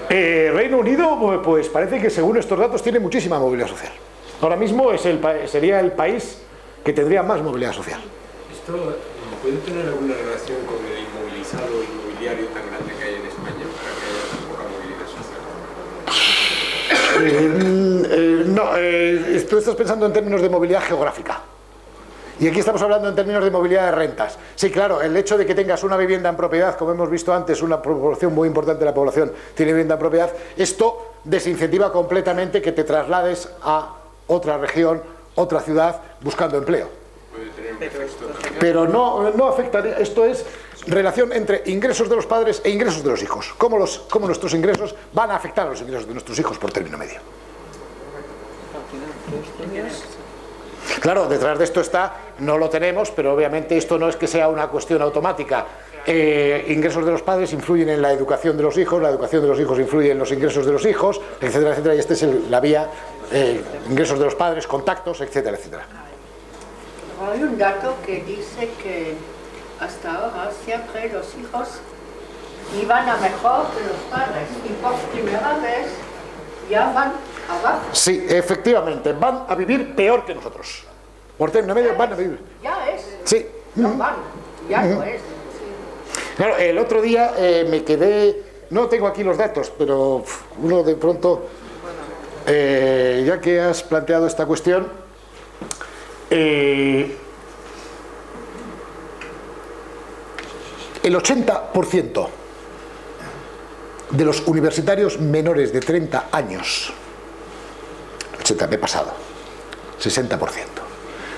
Reino Unido, pues parece que según estos datos tiene muchísima movilidad social. Ahora mismo sería el país que tendría más movilidad social. ¿Esto puede tener alguna relación con el inmovilizado inmobiliario tan grande que hay en España para que haya tan poca movilidad social? No, tú estás pensando en términos de movilidad geográfica. Y aquí estamos hablando en términos de movilidad de rentas. Sí, claro, el hecho de que tengas una vivienda en propiedad, como hemos visto antes, una proporción muy importante de la población tiene vivienda en propiedad, esto desincentiva completamente que te traslades a otra región, otra ciudad, buscando empleo. Puede tener un efecto también. Pero no afectaría, esto es relación entre ingresos de los padres e ingresos de los hijos. ¿Cómo nuestros ingresos van a afectar a los ingresos de nuestros hijos por término medio? Claro, detrás de esto está, no lo tenemos, pero obviamente esto no es que sea una cuestión automática. Ingresos de los padres influyen en la educación de los hijos, la educación de los hijos influye en los ingresos de los hijos, etcétera, etcétera, y esta es la vía, ingresos de los padres, contactos, etcétera, etcétera. Hay un dato que dice que hasta ahora siempre los hijos iban a mejor que los padres y por primera vez ya van abajo. Sí, efectivamente, van a vivir peor que nosotros. Por término medio van a vivir. Ya es. Sí. No van, ya no es. Claro, el otro día me quedé, no tengo aquí los datos, pero uno de pronto, ya que has planteado esta cuestión, el 80% de los universitarios menores de 30 años, 80 me he pasado, 60%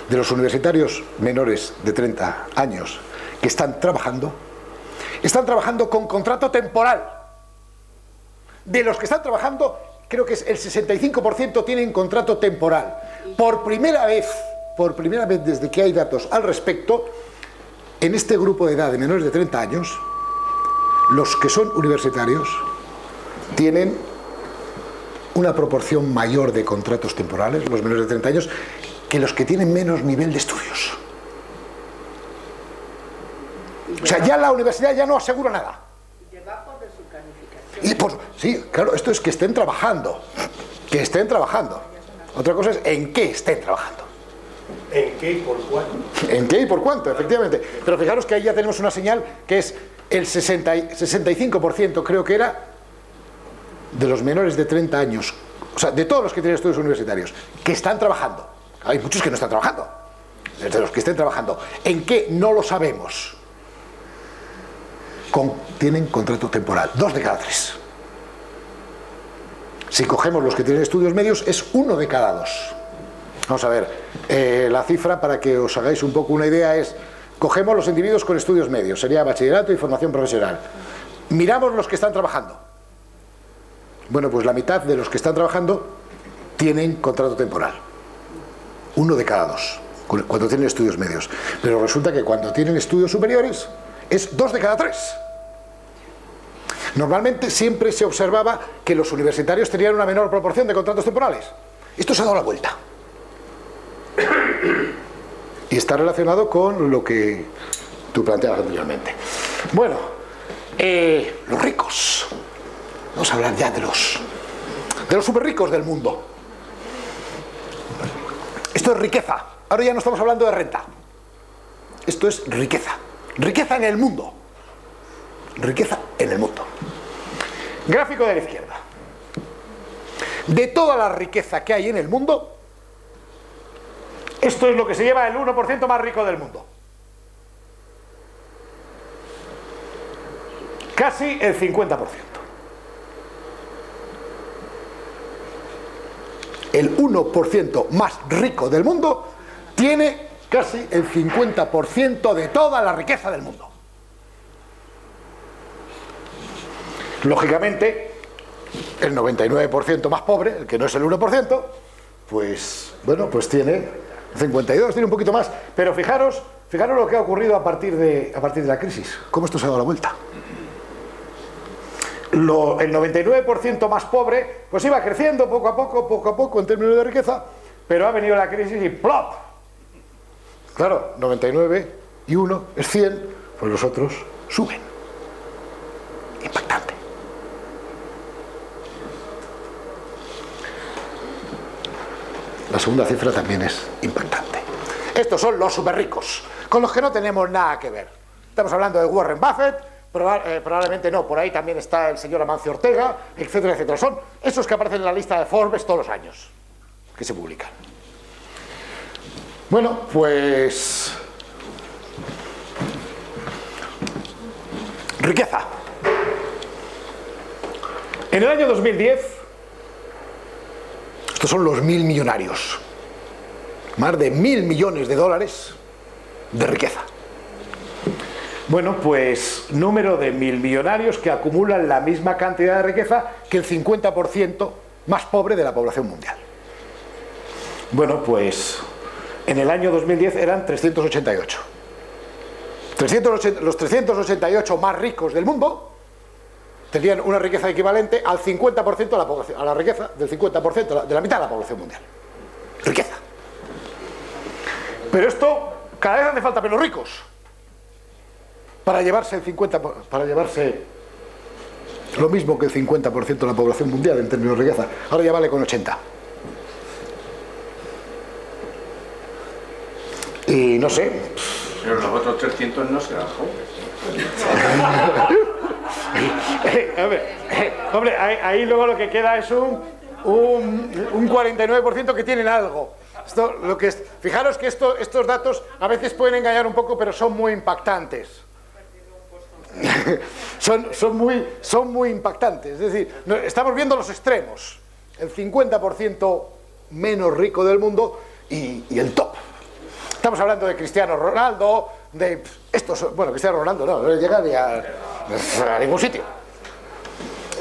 de los universitarios menores de 30 años que están trabajando con contrato temporal. De los que están trabajando, creo que es el 65% tienen contrato temporal. Por primera vez desde que hay datos al respecto, en este grupo de edad de menores de 30 años, los que son universitarios tienen una proporción mayor de contratos temporales, los menores de 30 años, que los que tienen menos nivel de estudios. O sea, ya la universidad ya no asegura nada. Debajo de su calificación. Sí, claro, esto es que estén trabajando. Que estén trabajando. Otra cosa es en qué estén trabajando. ¿En qué y por cuánto? En qué y por cuánto, efectivamente. Pero fijaros que ahí ya tenemos una señal que es el 65%, creo que era, de los menores de 30 años, o sea, de todos los que tienen estudios universitarios, que están trabajando. Hay muchos que no están trabajando. De los que estén trabajando. ¿En qué? No lo sabemos. Tienen contrato temporal. 2 de cada 3. Si cogemos los que tienen estudios medios, es 1 de cada 2. Vamos a ver, la cifra, para que os hagáis un poco una idea, es, cogemos los individuos con estudios medios, sería bachillerato y formación profesional. Miramos los que están trabajando. Bueno, pues la mitad de los que están trabajando tienen contrato temporal. 1 de cada 2, cuando tienen estudios medios. Pero resulta que cuando tienen estudios superiores, es 2 de cada 3. Normalmente siempre se observaba que los universitarios tenían una menor proporción de contratos temporales. Esto se ha dado la vuelta. Y está relacionado con lo que tú planteabas anteriormente. Bueno, los ricos. Vamos a hablar ya de los súper ricos del mundo. Esto es riqueza. Ahora ya no estamos hablando de renta. Esto es riqueza. Riqueza en el mundo. Riqueza en el mundo. Gráfico de la izquierda. De toda la riqueza que hay en el mundo, esto es lo que se lleva el 1% más rico del mundo. Casi el 50%. El 1% más rico del mundo tiene casi el 50% de toda la riqueza del mundo. Lógicamente, el 99% más pobre, el que no es el 1%, pues, bueno, pues tiene 52, tiene un poquito más. Pero fijaros lo que ha ocurrido a partir de la crisis, cómo esto se ha dado la vuelta. El 99% más pobre, pues iba creciendo poco a poco en términos de riqueza, pero ha venido la crisis y ¡plop! Claro, 99 y 1 es 100, pues los otros suben. Impactante. La segunda cifra también es impactante. Estos son los superricos, con los que no tenemos nada que ver. Estamos hablando de Warren Buffett, probablemente no, por ahí también está el señor Amancio Ortega, etcétera, etcétera. Son esos que aparecen en la lista de Forbes todos los años, que se publican. Bueno, pues... riqueza. En el año 2010, estos son los 1000 millonarios. Más de 1000 millones de dólares de riqueza. Bueno, pues número de 1000 millonarios que acumulan la misma cantidad de riqueza que el 50% más pobre de la población mundial. Bueno, pues en el año 2010 eran 388. Los 388 más ricos del mundo tenían una riqueza equivalente al 50% de la población, a la riqueza del 50% de la mitad de la población mundial. Riqueza. Pero esto, cada vez hace falta menos ricos para llevarse el 50%, para llevarse lo mismo que el 50% de la población mundial en términos de riqueza. Ahora ya vale con 80. Y no sé. Pero los otros 300 no serán pobres. Hombre, ahí luego lo que queda es un 49% que tienen algo. Fijaros que estos datos a veces pueden engañar un poco, pero son muy impactantes. son muy impactantes. Es decir, estamos viendo los extremos. El 50% menos rico del mundo y el top. Estamos hablando de Cristiano Ronaldo, de estos, bueno, Cristiano Ronaldo no llega ni a ningún sitio.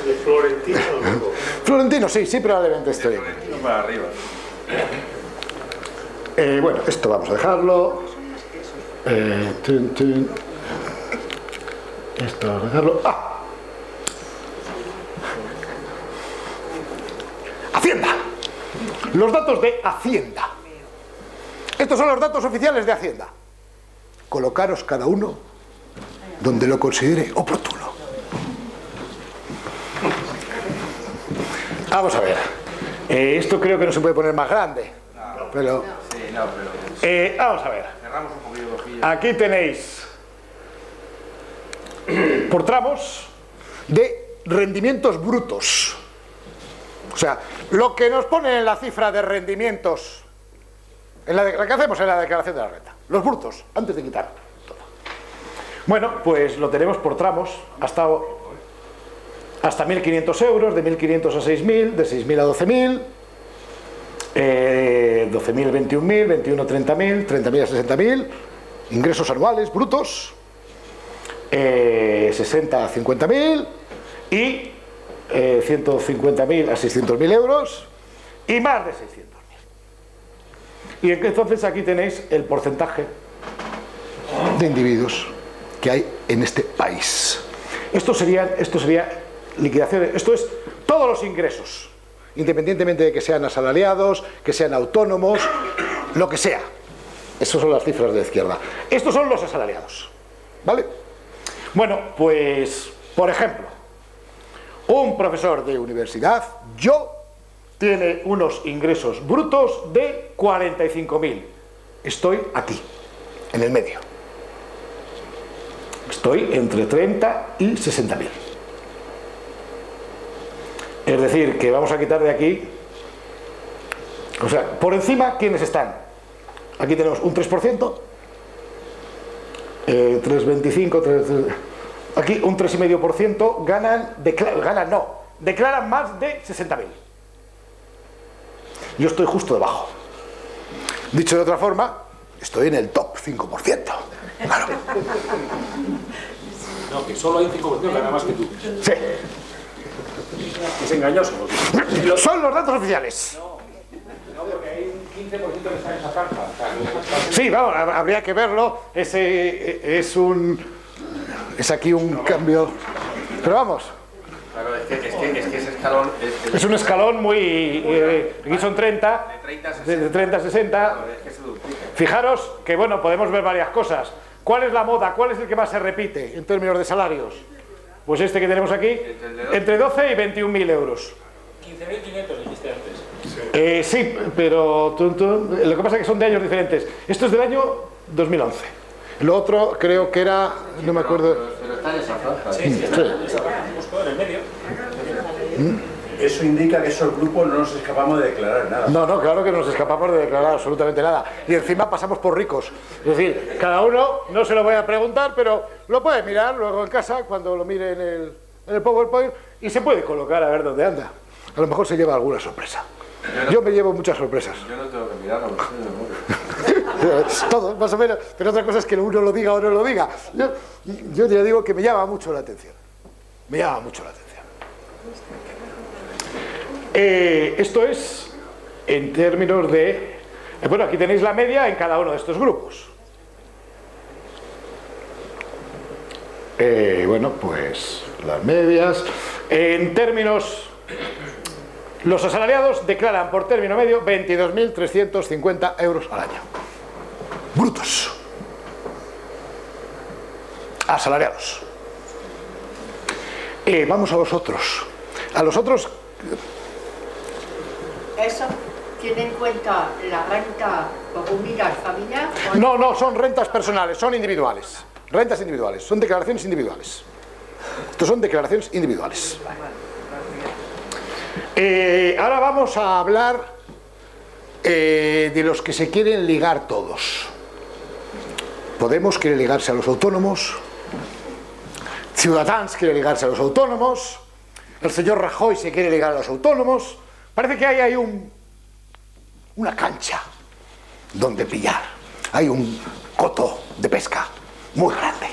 ¿De Florentino? Florentino, sí, probablemente estoy. Florentino para arriba. Bueno, esto vamos a dejarlo. Esto vamos a dejarlo. Hacienda. Los datos de Hacienda. Estos son los datos oficiales de Hacienda. Colocaros cada uno donde lo considere oportuno. Vamos a ver. Esto creo que no se puede poner más grande. Pero, vamos a ver. Aquí tenéis por tramos de rendimientos brutos. O sea, lo que nos pone en la cifra de rendimientos la que hacemos en la declaración de la renta, los brutos, antes de quitar todo. Bueno, pues lo tenemos por tramos hasta 1.500 euros, de 1.500 a 6.000, de 6.000 a 12.000, 12.000 a 21.000, 21 a 30.000, 30.000 a 60.000, ingresos anuales brutos, 60 a 50.000 y 150.000 a 600.000 euros y más de 600.000. Y entonces aquí tenéis el porcentaje de individuos que hay en este país. Esto sería liquidación, esto es todos los ingresos, independientemente de que sean asalariados, que sean autónomos, lo que sea. Esas son las cifras de la izquierda. Estos son los asalariados, ¿vale? Bueno, pues, por ejemplo, un profesor de universidad, tiene unos ingresos brutos de 45.000. Estoy aquí, en el medio. Estoy entre 30 y 60.000. Es decir, que vamos a quitar de aquí, o sea, por encima, ¿quiénes están? Aquí tenemos un 3%, 3,25, aquí un 3,5% declaran más de 60.000. Yo estoy justo debajo. Dicho de otra forma, estoy en el top 5%. Claro. No, que solo hay 5% que gana más que tú. Sí. Es engañoso. Porque... Son los datos oficiales. No, porque hay un 15% que está en esa franja. O sea, sí, vamos, habría que verlo. Ese es aquí un cambio. Pero vamos. Claro, es que ese escalón... Es un escalón muy... aquí son 30, de 30 a 60. Fijaros que, bueno, podemos ver varias cosas. ¿Cuál es la moda? ¿Cuál es el que más se repite en términos de salarios? Pues este que tenemos aquí, entre 12 y 21.000 euros. 15.500 dijiste antes. Sí, pero lo que pasa es que son de años diferentes. Esto es del año 2011. Lo otro creo que era... no me acuerdo... Pero está en esa franja. Sí, está en esa franja, justo en el medio. Eso indica que esos grupos no nos escapamos de declarar nada. No, claro que no nos escapamos de declarar absolutamente nada. Y encima pasamos por ricos. Es decir, cada uno, no se lo voy a preguntar, pero lo puede mirar luego en casa, cuando lo mire en el PowerPoint, y se puede colocar a ver dónde anda. A lo mejor se lleva alguna sorpresa. Yo me llevo muchas sorpresas. Yo no tengo que mirarlo, Todo, más o menos. Pero otra cosa es que uno lo diga o no lo diga. Yo ya digo que me llama mucho la atención. Me llama mucho la atención. Esto es en términos de... bueno, aquí tenéis la media en cada uno de estos grupos. Bueno, pues las medias. En términos... los asalariados declaran por término medio 22.350 euros al año. Brutos. Asalariados. Vamos a los otros. A los otros... ¿Eso tiene en cuenta la renta por unidad familiar? No, son rentas personales, son individuales. Rentas individuales, son declaraciones individuales. Estos son declaraciones individuales. Ahora vamos a hablar de los que se quieren ligar todos. Podemos quiere ligarse a los autónomos, Ciudadanos quiere ligarse a los autónomos, el señor Rajoy se quiere ligar a los autónomos. Parece que hay una cancha donde pillar. Hay un coto de pesca muy grande.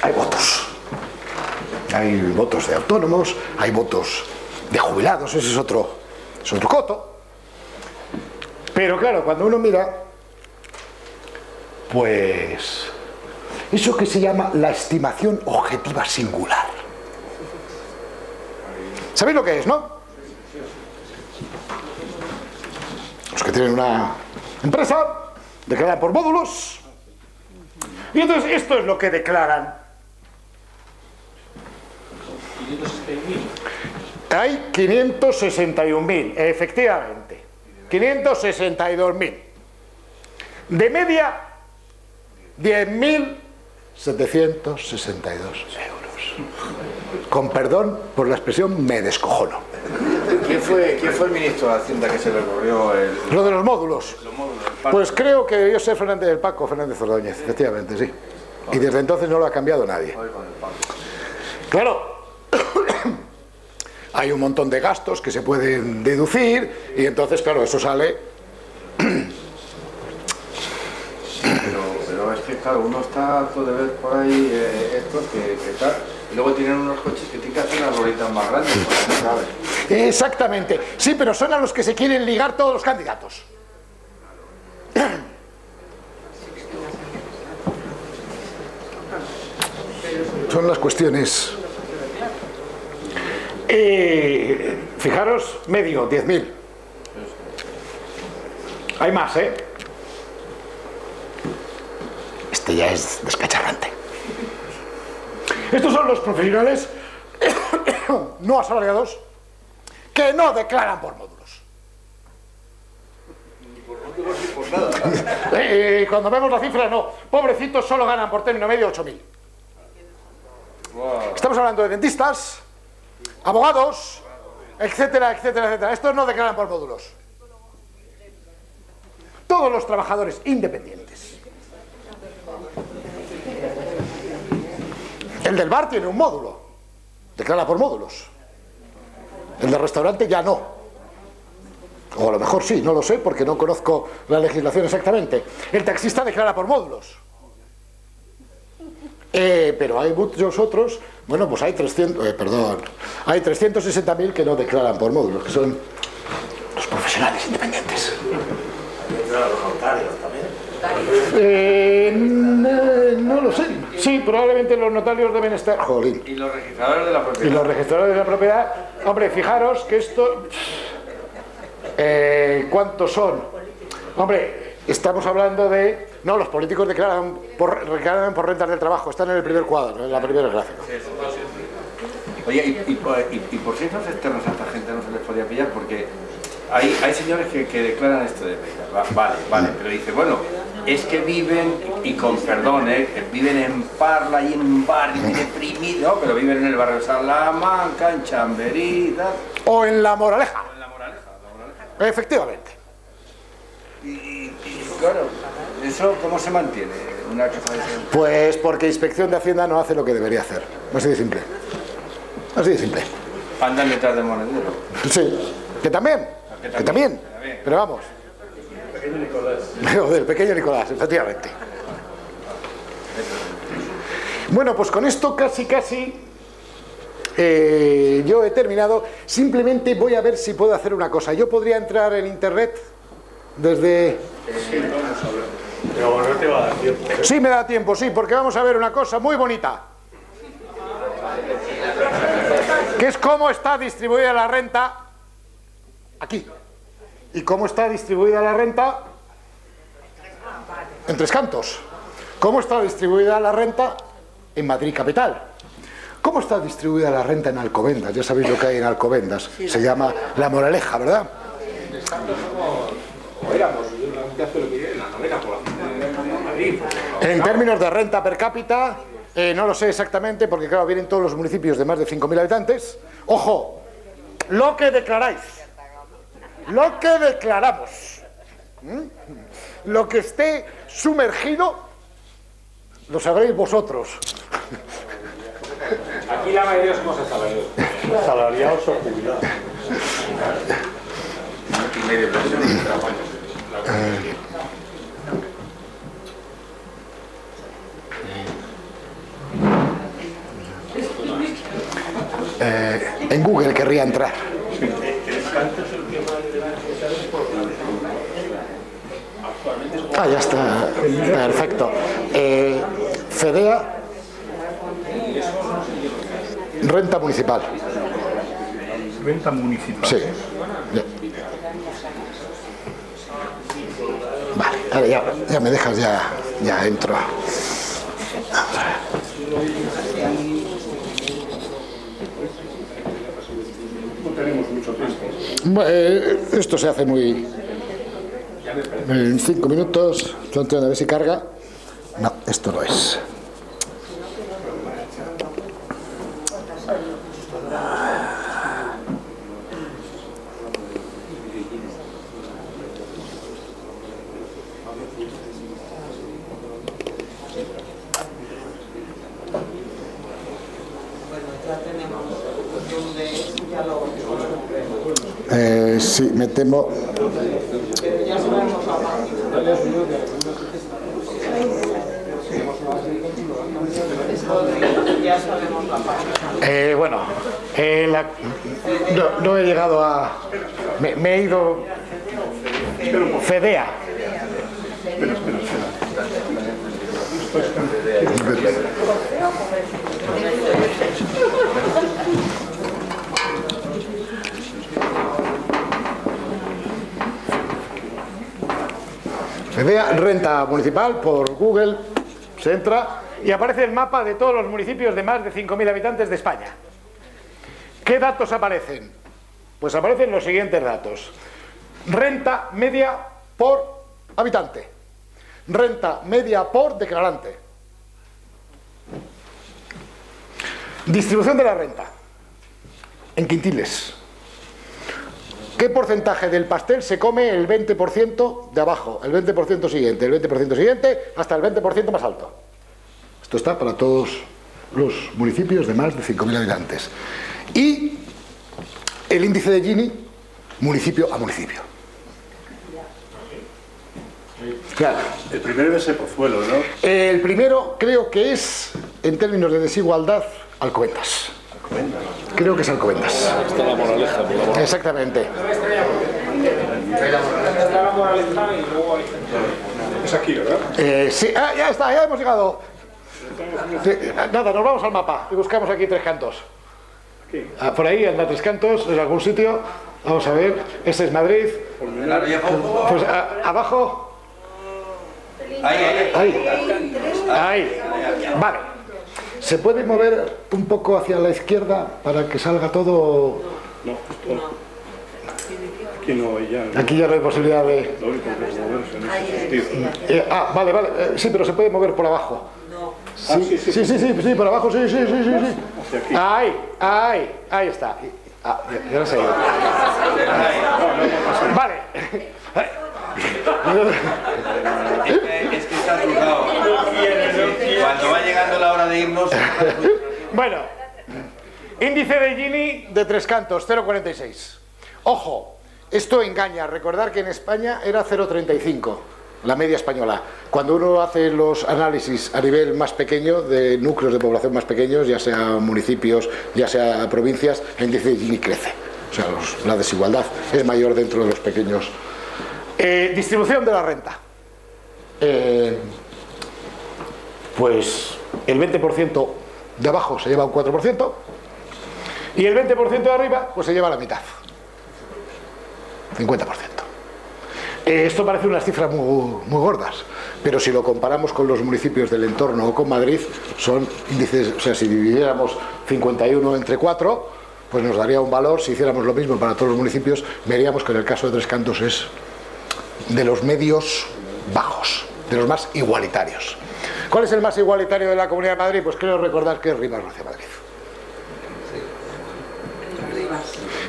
Hay votos. Hay votos de autónomos, hay votos de jubilados, ese es otro coto. Pero claro, cuando uno mira, pues eso que se llama la estimación objetiva singular. ¿Sabéis lo que es, no? Los que tienen una empresa declaran por módulos y entonces esto es lo que declaran. 561.000. Hay 561.000, efectivamente. 562.000. De media, 10.762 euros. Con perdón por la expresión, me descojono. ¿Quién fue el ministro de Hacienda que se le ocurrió lo de los módulos? Pues creo que debió ser Paco Fernández Ordóñez, efectivamente, sí. Y desde entonces no lo ha cambiado nadie. Claro, hay un montón de gastos que se pueden deducir y entonces, claro, eso sale. Pero es que, claro, uno está harto de ver por ahí estos que tal, y luego tienen unos coches que tienen que hacer unas bolitas más grandes, ¿sabes? Exactamente, sí, pero son a los que se quieren ligar todos los candidatos. Son las cuestiones. Fijaros, medio, 10.000. Hay más, ¿eh? Este ya es descacharrante. Estos son los profesionales no asalariados que no declaran por módulos. Ni por módulos ni por nada. Cuando vemos la cifra, no. Pobrecitos, solo ganan por término medio 8.000. Estamos hablando de dentistas, abogados, etcétera, etcétera, etcétera. Estos no declaran por módulos. Todos los trabajadores independientes. El del bar tiene un módulo, declara por módulos. El del restaurante ya no. O a lo mejor sí, no lo sé porque no conozco la legislación exactamente. El taxista declara por módulos. Pero hay muchos otros, bueno, pues hay 360.000 que no declaran por módulos, que son los profesionales independientes. Los notarios también. No lo sé. Sí, probablemente los notarios deben estar. Jolín. Y los registradores de la propiedad. Y los registradores de la propiedad. Hombre, fijaros que esto. ¿Cuántos son? Hombre, estamos hablando de. No, los políticos declaran por rentas del trabajo. Están en el primer cuadro, en la primera gráfica. Oye, y por si esos externos a esta gente no se les podía pillar, porque hay señores que declaran esto de vale, pero dice, bueno, es que viven, y con perdón, viven en Parla y en un barrio deprimido, ¿no? Pero viven en el barrio de Salamanca, en Chamberí, tal. O en La Moraleja. Efectivamente. Y claro, ¿eso cómo se mantiene? Una cosa de ese... Pues porque Inspección de Hacienda no hace lo que debería hacer. Así de simple. Así de simple. Andan detrás del monedero. Sí, que también. Pero vamos. El pequeño Nicolás. Del pequeño Nicolás, efectivamente. Bueno, pues con esto casi yo he terminado. Simplemente voy a ver si puedo hacer una cosa. Yo podría entrar en internet desde... Sí, vamos a ver. Pero no te va a dar tiempo. Sí, me da tiempo, sí, porque vamos a ver una cosa muy bonita. Que es cómo está distribuida la renta aquí. ¿Y cómo está distribuida la renta? En Tres Cantos. ¿Cómo está distribuida la renta en Madrid capital? ¿Cómo está distribuida la renta en Alcobendas? Ya sabéis lo que hay en Alcobendas. Se llama La Moraleja, ¿verdad? En términos de renta per cápita, no lo sé exactamente, porque claro, vienen todos los municipios de más de 5.000 habitantes. ¡Ojo! Lo que declaráis. Lo que declaramos. Lo que esté sumergido, lo sabréis vosotros. Aquí la mayoría somos asalariados. Asalariados o jubilados. En Google querría entrar. Ah, ya está. Perfecto. FEDEA, renta municipal. Renta municipal. Sí. Vale, ahora ya me dejas, ya entro. No tenemos mucho tiempo. Esto se hace muy... En 5 minutos, a ver si carga. No, esto no es. Sí, me temo. Bueno, no he llegado a... Me he ido... FEDEA. FEDEA, renta municipal, por Google, se entra y aparece el mapa de todos los municipios de más de 5.000 habitantes de España. ¿Qué datos aparecen? Pues aparecen los siguientes datos. Renta media por habitante. Renta media por declarante. Distribución de la renta en quintiles. ¿Qué porcentaje del pastel se come el 20% de abajo, el 20% siguiente, el 20% siguiente, hasta el 20% más alto? Esto está para todos los municipios de más de 5.000 habitantes. Y el índice de Gini, municipio a municipio. Claro. El primero es el Pozuelo, ¿no? El primero creo que es en términos de desigualdad, Alcobendas. Creo que es Alcobendas. Está la moraleja. Exactamente. Es aquí, ¿verdad? Sí, ya está, ya hemos llegado. Sí, nada, nos vamos al mapa y buscamos aquí Tres Cantos. Por ahí anda Tres Cantos, en algún sitio. Vamos a ver, este es Madrid. Pues abajo. Ahí. Vale. ¿Se puede mover un poco hacia la izquierda para que salga todo? No, aquí no hay ya. Aquí ya no hay posibilidad de... Lo único que es moverse en ese sentido. Vale. Sí, pero se puede mover por abajo. Sí, por abajo, sí. Ahí está. Ya lo sé. Vale. Es que está cruzado. Cuando va llegando la hora de irnos... Bueno, índice de Gini de Tres Cantos, 0,46. Ojo, esto engaña. Recordar que en España era 0,35, la media española. Cuando uno hace los análisis a nivel más pequeño, de núcleos de población más pequeños, ya sea municipios, ya sea provincias, el índice de Gini crece. O sea, la desigualdad es mayor dentro de los pequeños. Distribución de la renta. Pues el 20% de abajo se lleva un 4% y el 20% de arriba pues se lleva la mitad, 50%. Esto parece unas cifras muy gordas, pero si lo comparamos con los municipios del entorno o con Madrid, son índices, o sea, si dividiéramos 51 entre 4, pues nos daría un valor. Si hiciéramos lo mismo para todos los municipios, veríamos que en el caso de Tres Cantos es de los medios bajos, de los más igualitarios. ¿Cuál es el más igualitario de la Comunidad de Madrid? Pues creo recordar que es Rivas-Vacia Madrid.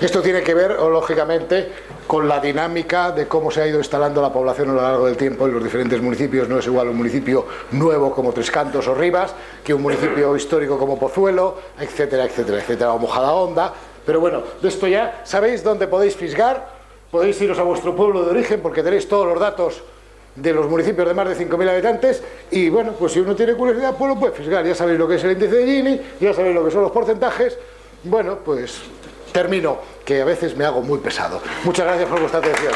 Esto tiene que ver, lógicamente, con la dinámica de cómo se ha ido instalando la población a lo largo del tiempo en los diferentes municipios. No es igual un municipio nuevo como Tres Cantos o Rivas que un municipio histórico como Pozuelo, etcétera, o Majadahonda. Pero bueno, de esto ya sabéis dónde podéis fisgar. Podéis iros a vuestro pueblo de origen porque tenéis todos los datos de los municipios de más de 5.000 habitantes y bueno, pues si uno tiene curiosidad, pues lo puede fisgar. Ya sabéis lo que es el índice de Gini, ya sabéis lo que son los porcentajes. Bueno, pues termino, que a veces me hago muy pesado. Muchas gracias por vuestra atención.